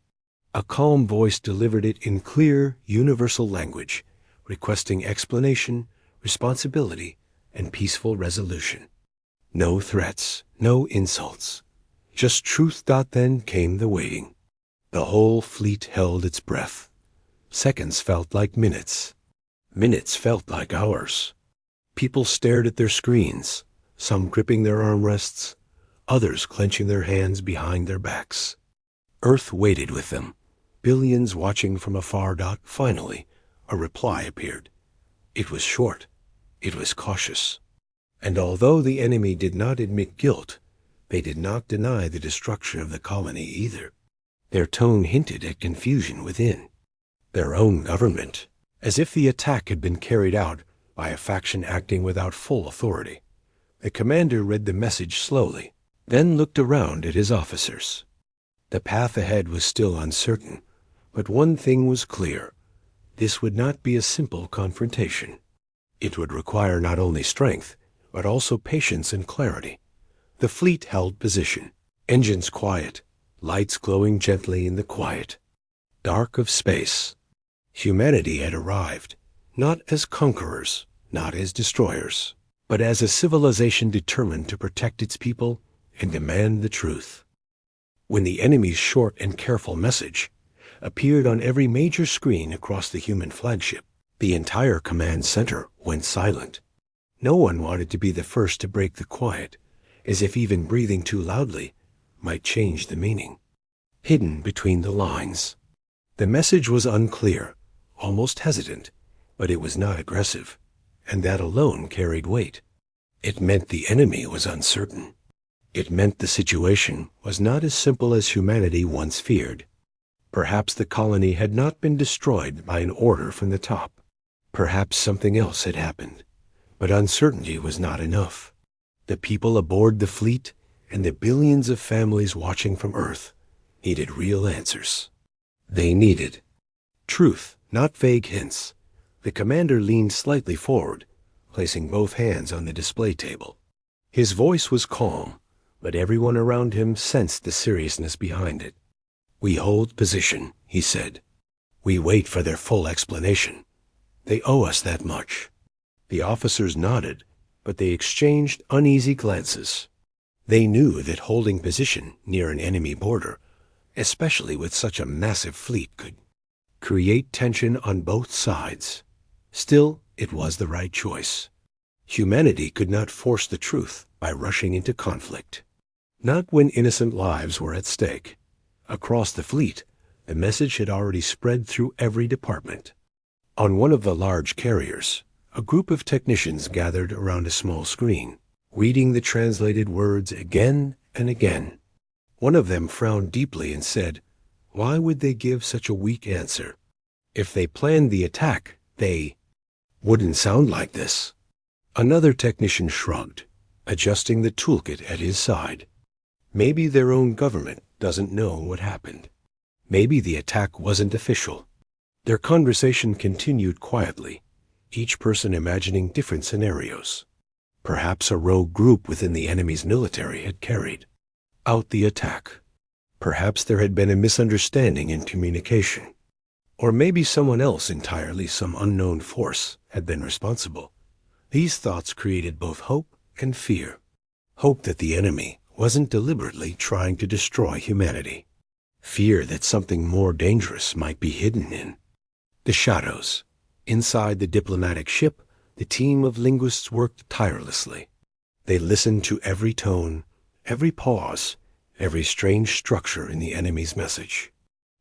A calm voice delivered it in clear, universal language, requesting explanation, responsibility, and peaceful resolution. No threats, no insults, just truth. Then came the waiting. The whole fleet held its breath. Seconds felt like minutes. Minutes felt like hours. People stared at their screens, some gripping their armrests, others clenching their hands behind their backs. Earth waited with them, billions watching from afar. Finally, a reply appeared. It was short. It was cautious. And although the enemy did not admit guilt, they did not deny the destruction of the colony either. Their tone hinted at confusion within. Their own government, as if the attack had been carried out by a faction acting without full authority. The commander read the message slowly, then looked around at his officers. The path ahead was still uncertain, but one thing was clear. This would not be a simple confrontation. It would require not only strength, but also patience and clarity. The fleet held position, engines quiet, lights glowing gently in the quiet. Dark of space. Humanity had arrived, not as conquerors, not as destroyers, but as a civilization determined to protect its people and demand the truth. When the enemy's short and careful message appeared on every major screen across the human flagship, the entire command center went silent. No one wanted to be the first to break the quiet, as if even breathing too loudly might change the meaning. Hidden between the lines. The message was unclear, almost hesitant, but it was not aggressive. and that alone carried weight. It meant the enemy was uncertain. It meant the situation was not as simple as humanity once feared. Perhaps the colony had not been destroyed by an order from the top. Perhaps something else had happened. But uncertainty was not enough. The people aboard the fleet and the billions of families watching from Earth needed real answers. They needed truth, not vague hints. The commander leaned slightly forward, placing both hands on the display table. His voice was calm, but everyone around him sensed the seriousness behind it. "We hold position," he said. "We wait for their full explanation. They owe us that much." The officers nodded, but they exchanged uneasy glances. They knew that holding position near an enemy border, especially with such a massive fleet, could create tension on both sides. Still, it was the right choice. Humanity could not force the truth by rushing into conflict. Not when innocent lives were at stake. Across the fleet, the message had already spread through every department. On one of the large carriers, a group of technicians gathered around a small screen, reading the translated words again and again. One of them frowned deeply and said, "Why would they give such a weak answer? If they planned the attack, they wouldn't sound like this." Another technician shrugged, adjusting the toolkit at his side. Maybe their own government doesn't know what happened. Maybe the attack wasn't official. Their conversation continued quietly, each person imagining different scenarios. Perhaps a rogue group within the enemy's military had carried out the attack. Perhaps there had been a misunderstanding in communication. Or maybe someone else entirely, some unknown force, had been responsible. These thoughts created both hope and fear. Hope that the enemy wasn't deliberately trying to destroy humanity. Fear that something more dangerous might be hidden in the shadows. Inside the diplomatic ship, the team of linguists worked tirelessly. They listened to every tone, every pause, every strange structure in the enemy's message.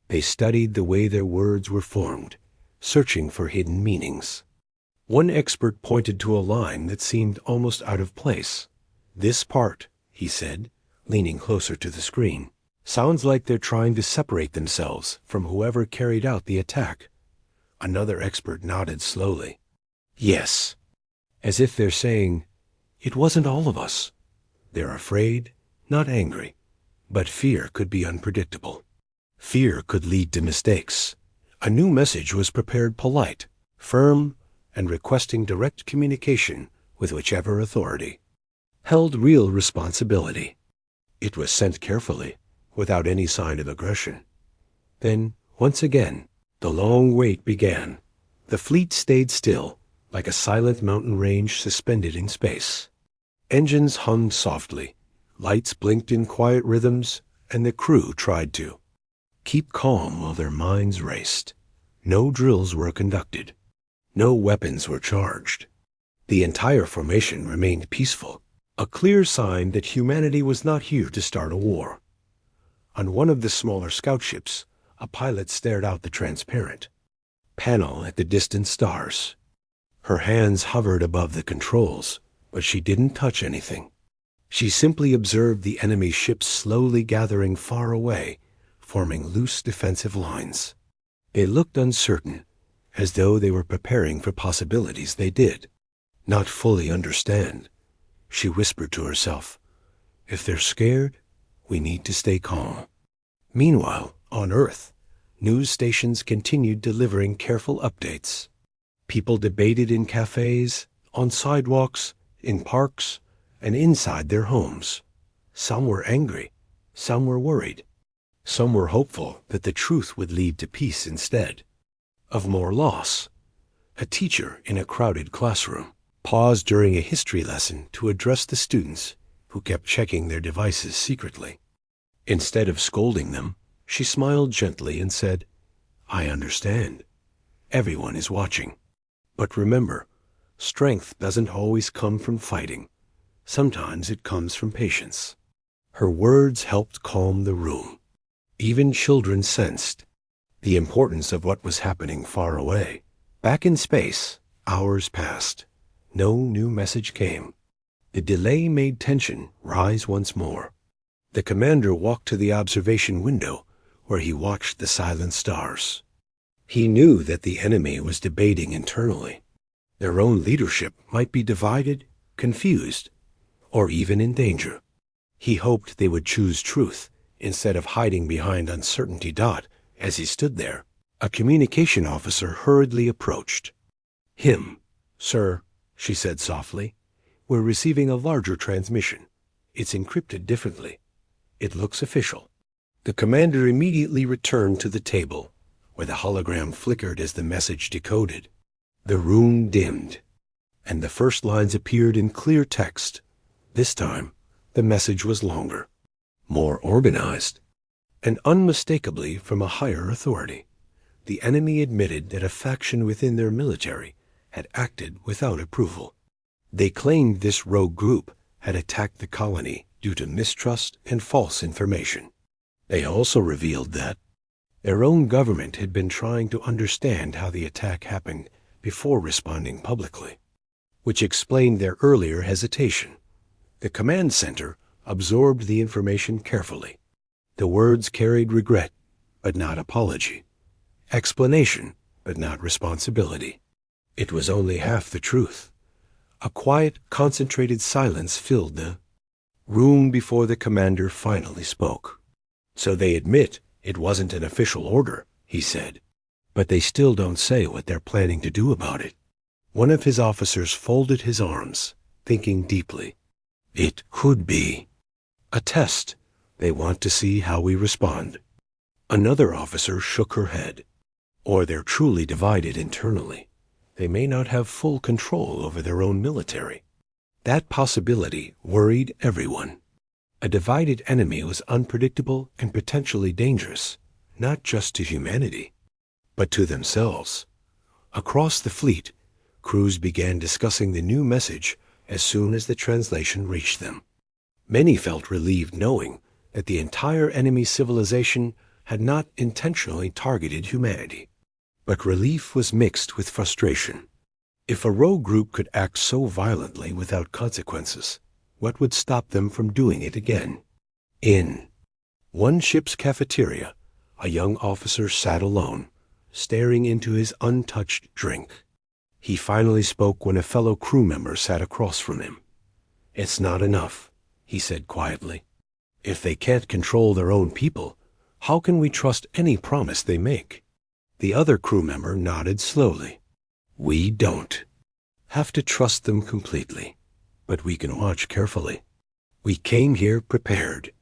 They studied the way their words were formed, searching for hidden meanings. One expert pointed to a line that seemed almost out of place. "This part," he said, leaning closer to the screen, "sounds like they're trying to separate themselves from whoever carried out the attack." Another expert nodded slowly. "Yes," as if they're saying, "It wasn't all of us." They're afraid, not angry, but fear could be unpredictable. Fear could lead to mistakes. A new message was prepared polite, firm, and requesting direct communication with whichever authority held real responsibility. It was sent carefully, without any sign of aggression. Then, once again, the long wait began. The fleet stayed still, like a silent mountain range suspended in space. Engines hummed softly, lights blinked in quiet rhythms, and the crew tried to keep calm while their minds raced. No drills were conducted. No weapons were charged. The entire formation remained peaceful, a clear sign that humanity was not here to start a war. On one of the smaller scout ships, a pilot stared out the transparent panel at the distant stars. Her hands hovered above the controls, but she didn't touch anything. She simply observed the enemy ships slowly gathering far away, forming loose defensive lines. They looked uncertain, as though they were preparing for possibilities they did not fully understand. She whispered to herself, "If they're scared, we need to stay calm." Meanwhile, on Earth, news stations continued delivering careful updates. People debated in cafes, on sidewalks, in parks, and inside their homes. Some were angry, some were worried. Some were hopeful that the truth would lead to peace instead of more loss. A teacher in a crowded classroom paused during a history lesson to address the students who kept checking their devices secretly. Instead of scolding them, she smiled gently and said, "I understand. Everyone is watching. But remember, strength doesn't always come from fighting. Sometimes it comes from patience." Her words helped calm the room. Even children sensed the importance of what was happening far away. Back in space, hours passed. No new message came. The delay made tension rise once more. The commander walked to the observation window, where he watched the silent stars. He knew that the enemy was debating internally. Their own leadership might be divided, confused, or even in danger. He hoped they would choose truth instead of hiding behind uncertainty. As he stood there, a communication officer hurriedly approached. "Him, sir," she said softly. "We're receiving a larger transmission. It's encrypted differently. It looks official." The commander immediately returned to the table, where the hologram flickered as the message decoded. The room dimmed, and the first lines appeared in clear text. This time, the message was longer, more organized, and unmistakably from a higher authority. The enemy admitted that a faction within their military had acted without approval. They claimed this rogue group had attacked the colony due to mistrust and false information. They also revealed that their own government had been trying to understand how the attack happened before responding publicly, which explained their earlier hesitation. The command center absorbed the information carefully. The words carried regret, but not apology. Explanation, but not responsibility. It was only half the truth. A quiet, concentrated silence filled the room before the commander finally spoke. "So they admit it wasn't an official order," he said. "But they still don't say what they're planning to do about it." One of his officers folded his arms, thinking deeply. "It could be a test. They want to see how we respond." Another officer shook her head. "Or they're truly divided internally. They may not have full control over their own military." That possibility worried everyone. A divided enemy was unpredictable and potentially dangerous, not just to humanity, but to themselves. Across the fleet, crews began discussing the new message as soon as the translation reached them. Many felt relieved knowing that the entire enemy civilization had not intentionally targeted humanity. But relief was mixed with frustration. If a rogue group could act so violently without consequences, what would stop them from doing it again? In one ship's cafeteria, a young officer sat alone, staring into his untouched drink. He finally spoke when a fellow crew member sat across from him. "It's not enough," he said quietly. "If they can't control their own people, how can we trust any promise they make?" The other crew member nodded slowly. "We don't have to trust them completely, but we can watch carefully. We came here prepared."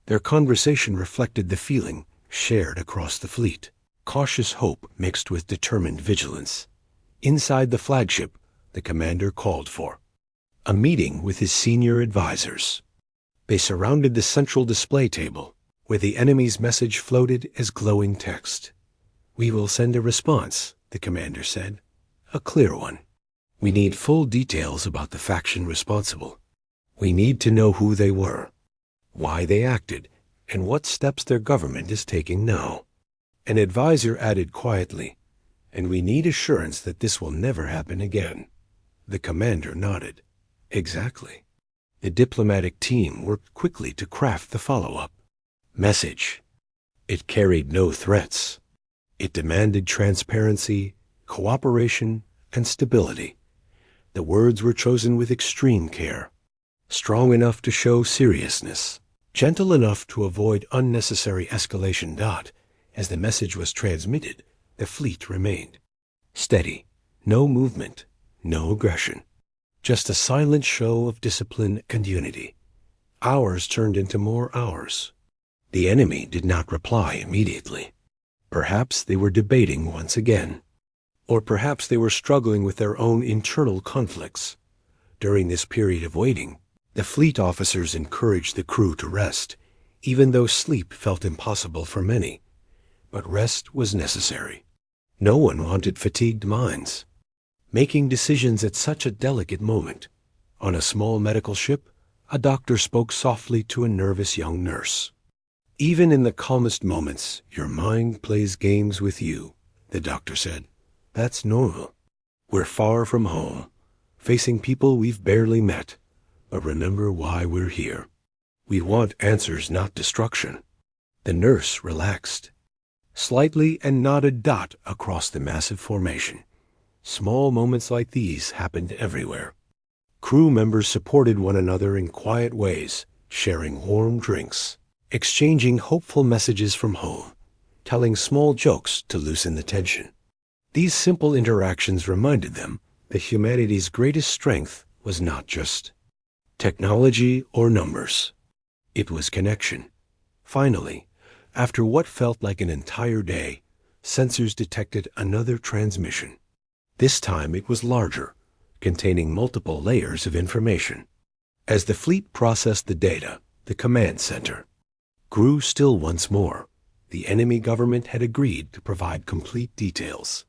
Their conversation reflected the feeling shared across the fleet, cautious hope mixed with determined vigilance. Inside the flagship, the commander called for a meeting with his senior advisors. They surrounded the central display table, where the enemy's message floated as glowing text. "We will send a response," the commander said. "A clear one. We need full details about the faction responsible. We need to know who they were, why they acted, and what steps their government is taking now." An advisor added quietly, "And we need assurance that this will never happen again." The commander nodded. "Exactly." The diplomatic team worked quickly to craft the follow-up message. It carried no threats. It demanded transparency, cooperation, and stability. The words were chosen with extreme care, strong enough to show seriousness, gentle enough to avoid unnecessary escalation. As the message was transmitted, the fleet remained steady. No movement, no aggression. Just a silent show of discipline and unity. Hours turned into more hours. The enemy did not reply immediately. Perhaps they were debating once again. Or perhaps they were struggling with their own internal conflicts. During this period of waiting, the fleet officers encouraged the crew to rest, even though sleep felt impossible for many. But rest was necessary. No one wanted fatigued minds. Making decisions at such a delicate moment. On a small medical ship, a doctor spoke softly to a nervous young nurse. "Even in the calmest moments, your mind plays games with you," the doctor said. "That's normal. We're far from home. facing people we've barely met. But remember why we're here. We want answers, not destruction. The nurse relaxed slightly and nodded dot across the massive formation. Small moments like these happened everywhere. Crew members supported one another in quiet ways, sharing warm drinks, exchanging hopeful messages from home, telling small jokes to loosen the tension. These simple interactions reminded them that humanity's greatest strength was not just technology or numbers. It was connection. Finally, after what felt like an entire day, sensors detected another transmission. This time it was larger, containing multiple layers of information. As the fleet processed the data, the command center grew still once more. The enemy government had agreed to provide complete details.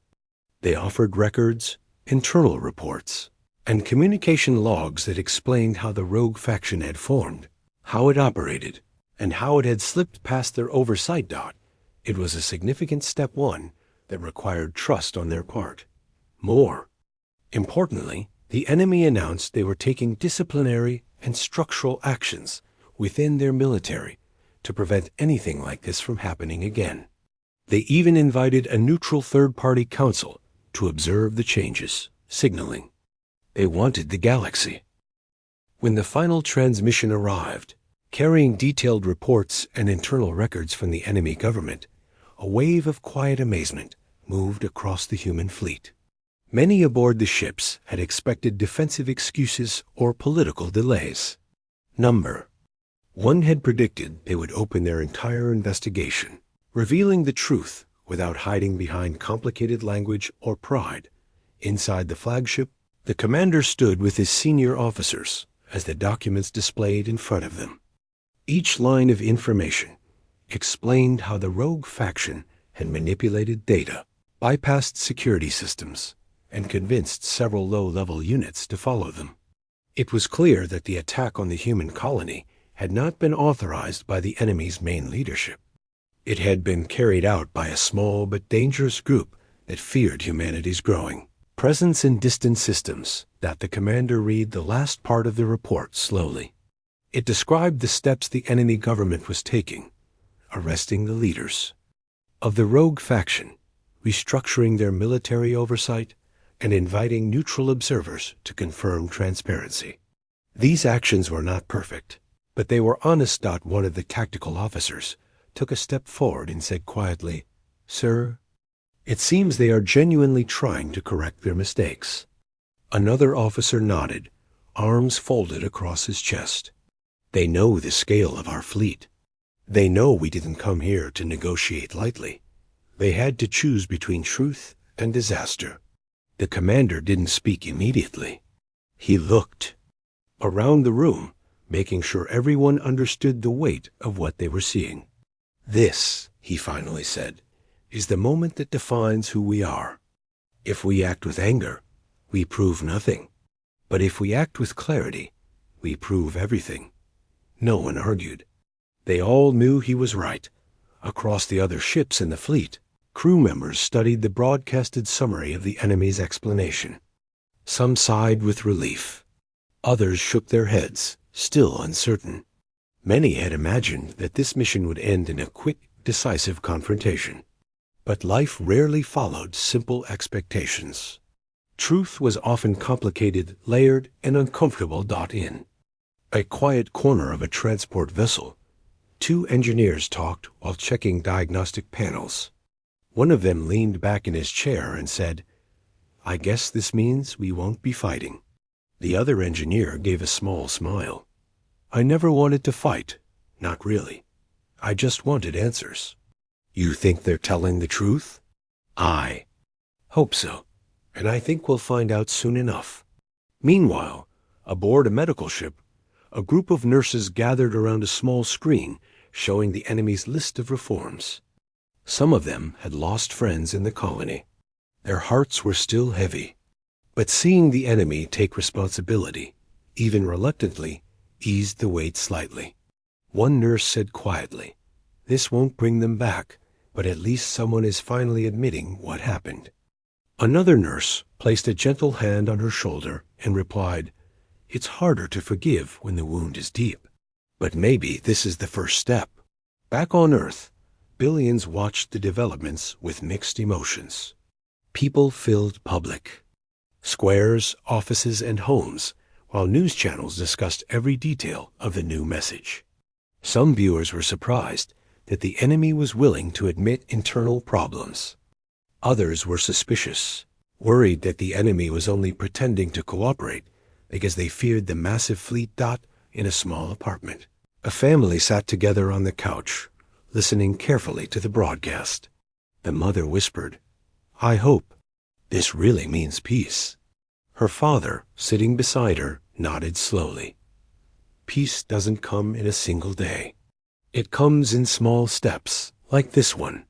They offered records, internal reports, and communication logs that explained how the rogue faction had formed, how it operated, and how it had slipped past their oversight. It was a significant step one that required trust on their part. More importantly, the enemy announced they were taking disciplinary and structural actions within their military to prevent anything like this from happening again. They even invited a neutral third-party council to observe the changes, signaling they wanted the galaxy. When the final transmission arrived, carrying detailed reports and internal records from the enemy government, a wave of quiet amazement moved across the human fleet. Many aboard the ships had expected defensive excuses or political delays. One had predicted they would open their entire investigation, revealing the truth without hiding behind complicated language or pride. Inside the flagship, the commander stood with his senior officers as the documents displayed in front of them. Each line of information explained how the rogue faction had manipulated data, bypassed security systems, and convinced several low-level units to follow them. It was clear that the attack on the human colony had not been authorized by the enemy's main leadership. It had been carried out by a small but dangerous group that feared humanity's growing presence in distant systems. The commander read the last part of the report slowly. It described the steps the enemy government was taking, arresting the leaders of the rogue faction, restructuring their military oversight, and inviting neutral observers to confirm transparency. These actions were not perfect, but they were honest. One of the tactical officers took a step forward and said quietly, "Sir, it seems they are genuinely trying to correct their mistakes." Another officer nodded, arms folded across his chest. "They know the scale of our fleet. They know we didn't come here to negotiate lightly. They had to choose between truth and disaster." The commander didn't speak immediately. He looked around the room, making sure everyone understood the weight of what they were seeing. "This," he finally said, "is the moment that defines who we are. If we act with anger, we prove nothing. But if we act with clarity, we prove everything." No one argued. They all knew he was right. Across the other ships in the fleet, crew members studied the broadcasted summary of the enemy's explanation. Some sighed with relief. Others shook their heads, still uncertain. Many had imagined that this mission would end in a quick, decisive confrontation. But life rarely followed simple expectations. Truth was often complicated, layered, and uncomfortable. In a quiet corner of a transport vessel, two engineers talked while checking diagnostic panels. One of them leaned back in his chair and said, "I guess this means we won't be fighting." The other engineer gave a small smile. "I never wanted to fight. Not really. I just wanted answers." "You think they're telling the truth?" "I hope so. And I think we'll find out soon enough." Meanwhile, aboard a medical ship, a group of nurses gathered around a small screen showing the enemy's list of reforms. Some of them had lost friends in the colony. Their hearts were still heavy. But seeing the enemy take responsibility, even reluctantly, eased the weight slightly. One nurse said quietly, "This won't bring them back, but at least someone is finally admitting what happened." Another nurse placed a gentle hand on her shoulder and replied, "It's harder to forgive when the wound is deep. But maybe this is the first step." Back on Earth, billions watched the developments with mixed emotions. People filled public squares, offices, and homes, while news channels discussed every detail of the new message. Some viewers were surprised that the enemy was willing to admit internal problems. Others were suspicious, worried that the enemy was only pretending to cooperate because they feared the massive fleet dot in a small apartment. A family sat together on the couch, listening carefully to the broadcast. The mother whispered, "I hope this really means peace." Her father, sitting beside her, nodded slowly. Peace doesn't come in a single day. It comes in small steps, like this one.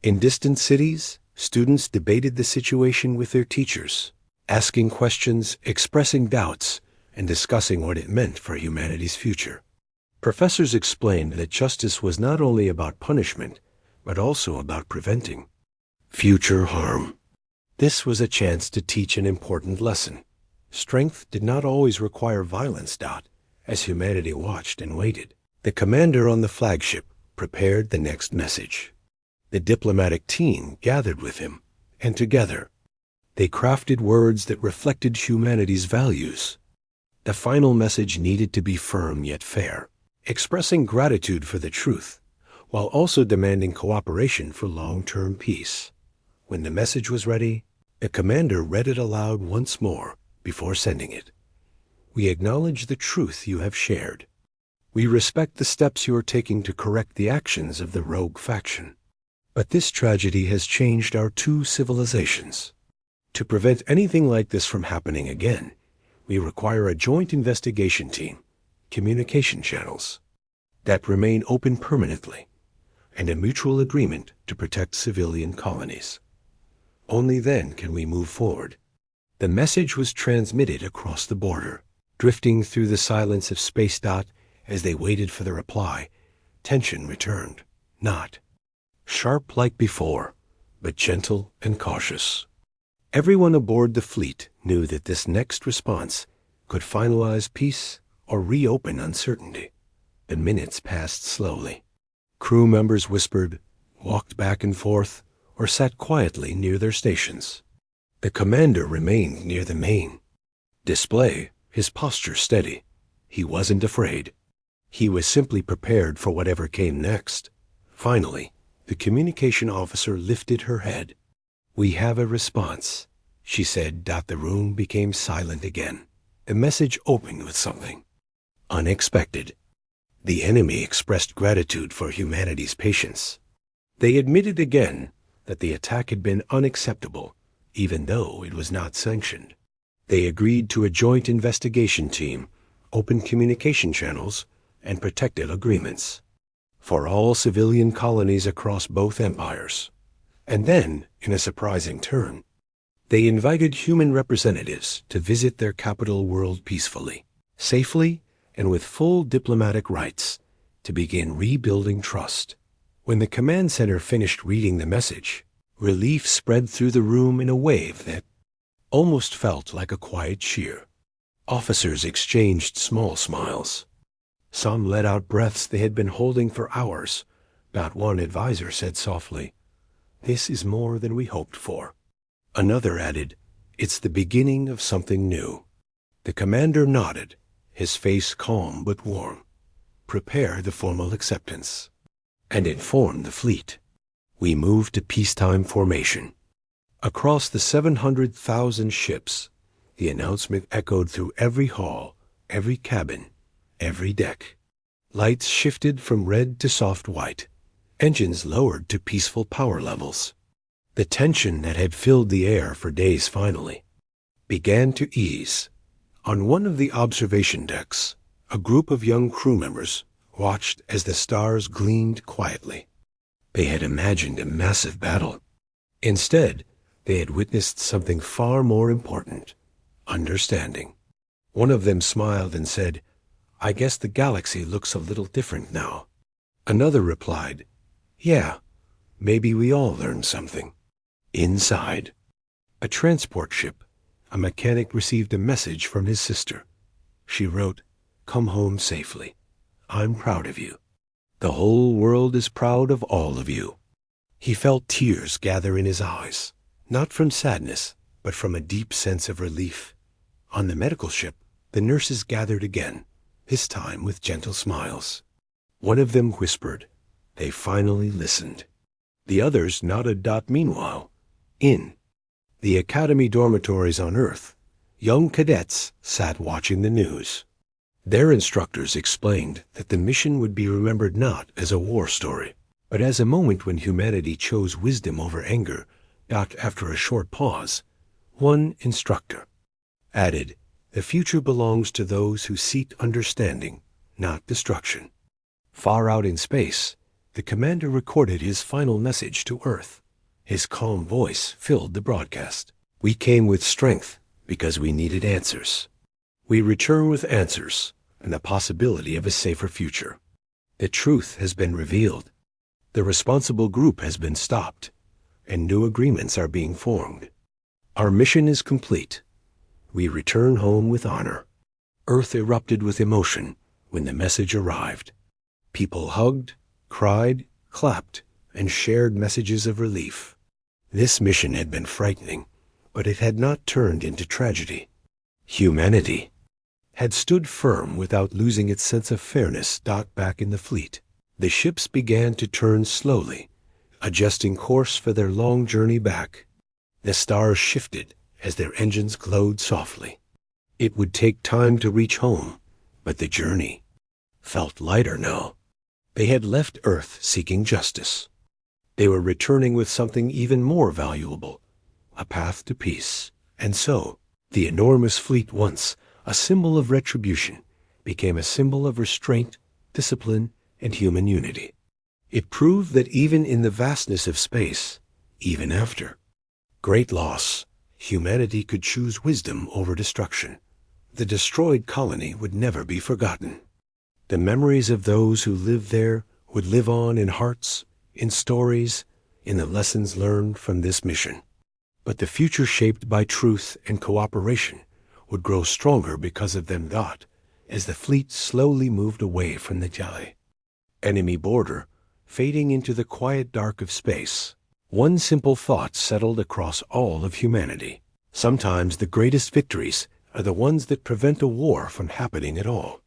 In distant cities, students debated the situation with their teachers, asking questions, expressing doubts, and discussing what it meant for humanity's future. Professors explained that justice was not only about punishment, but also about preventing future harm. This was a chance to teach an important lesson. Strength did not always require violence. As humanity watched and waited, the commander on the flagship prepared the next message. The diplomatic team gathered with him, and together, they crafted words that reflected humanity's values. The final message needed to be firm yet fair, expressing gratitude for the truth, while also demanding cooperation for long-term peace. When the message was ready, the commander read it aloud once more before sending it. "We acknowledge the truth you have shared. We respect the steps you are taking to correct the actions of the rogue faction. But this tragedy has changed our two civilizations. To prevent anything like this from happening again, we require a joint investigation team, communication channels that remain open permanently, and a mutual agreement to protect civilian colonies. Only then can we move forward." The message was transmitted across the border, drifting through the silence of space. As they waited for the reply, tension returned, not sharp like before, but gentle and cautious. Everyone aboard the fleet knew that this next response could finalize peace or reopen uncertainty. The minutes passed slowly. Crew members whispered, walked back and forth, or sat quietly near their stations. The commander remained near the main display, his posture steady. He wasn't afraid. He was simply prepared for whatever came next. Finally, the communication officer lifted her head. "We have a response," she said. The room became silent again. The message opened with something unexpected. The enemy expressed gratitude for humanity's patience. They admitted again that the attack had been unacceptable, even though it was not sanctioned. They agreed to a joint investigation team, open communication channels, and protective agreements for all civilian colonies across both empires. And then, in a surprising turn, they invited human representatives to visit their capital world peacefully, safely, and with full diplomatic rights to begin rebuilding trust. When the command center finished reading the message, relief spread through the room in a wave that almost felt like a quiet cheer. Officers exchanged small smiles. Some let out breaths they had been holding for hours. But one advisor said softly, "This is more than we hoped for." Another added, "It's the beginning of something new." The commander nodded, his face calm but warm. "Prepare the formal acceptance and inform the fleet. We move to peacetime formation." Across the 700,000 ships, the announcement echoed through every hall, every cabin, every deck. Lights shifted from red to soft white, engines lowered to peaceful power levels. The tension that had filled the air for days finally began to ease. On one of the observation decks, a group of young crew members watched as the stars gleamed quietly. They had imagined a massive battle. Instead, they had witnessed something far more important: understanding. One of them smiled and said, "I guess the galaxy looks a little different now." Another replied, "Yeah, maybe we all learned something." Inside, A transport ship. A mechanic received a message from his sister. She wrote, "Come home safely. I'm proud of you. The whole world is proud of all of you." He felt tears gather in his eyes, not from sadness, but from a deep sense of relief. On the medical ship, the nurses gathered again, this time with gentle smiles. One of them whispered. They finally listened. The others nodded. Meanwhile, in the academy dormitories on Earth, young cadets sat watching the news. Their instructors explained that the mission would be remembered not as a war story, but as a moment when humanity chose wisdom over anger. After a short pause, one instructor added, "The future belongs to those who seek understanding, not destruction." Far out in space, the commander recorded his final message to Earth. His calm voice filled the broadcast. "We came with strength because we needed answers. We return with answers and the possibility of a safer future. The truth has been revealed. The responsible group has been stopped, and new agreements are being formed. Our mission is complete. We return home with honor." Earth erupted with emotion when the message arrived. People hugged, cried, clapped, and shared messages of relief. This mission had been frightening, but it had not turned into tragedy. Humanity had stood firm without losing its sense of fairness. Back in the fleet, the ships began to turn slowly, adjusting course for their long journey back. The stars shifted as their engines glowed softly. It would take time to reach home, but the journey felt lighter now. They had left Earth seeking justice. They were returning with something even more valuable, a path to peace. And so, the enormous fleet, once a symbol of retribution, became a symbol of restraint, discipline, and human unity. It proved that even in the vastness of space, even after great loss, humanity could choose wisdom over destruction. The destroyed colony would never be forgotten. The memories of those who lived there would live on in hearts, in stories, in the lessons learned from this mission. But the future shaped by truth and cooperation would grow stronger because of them. As the fleet slowly moved away from the enemy border, fading into the quiet dark of space, one simple thought settled across all of humanity. Sometimes the greatest victories are the ones that prevent a war from happening at all.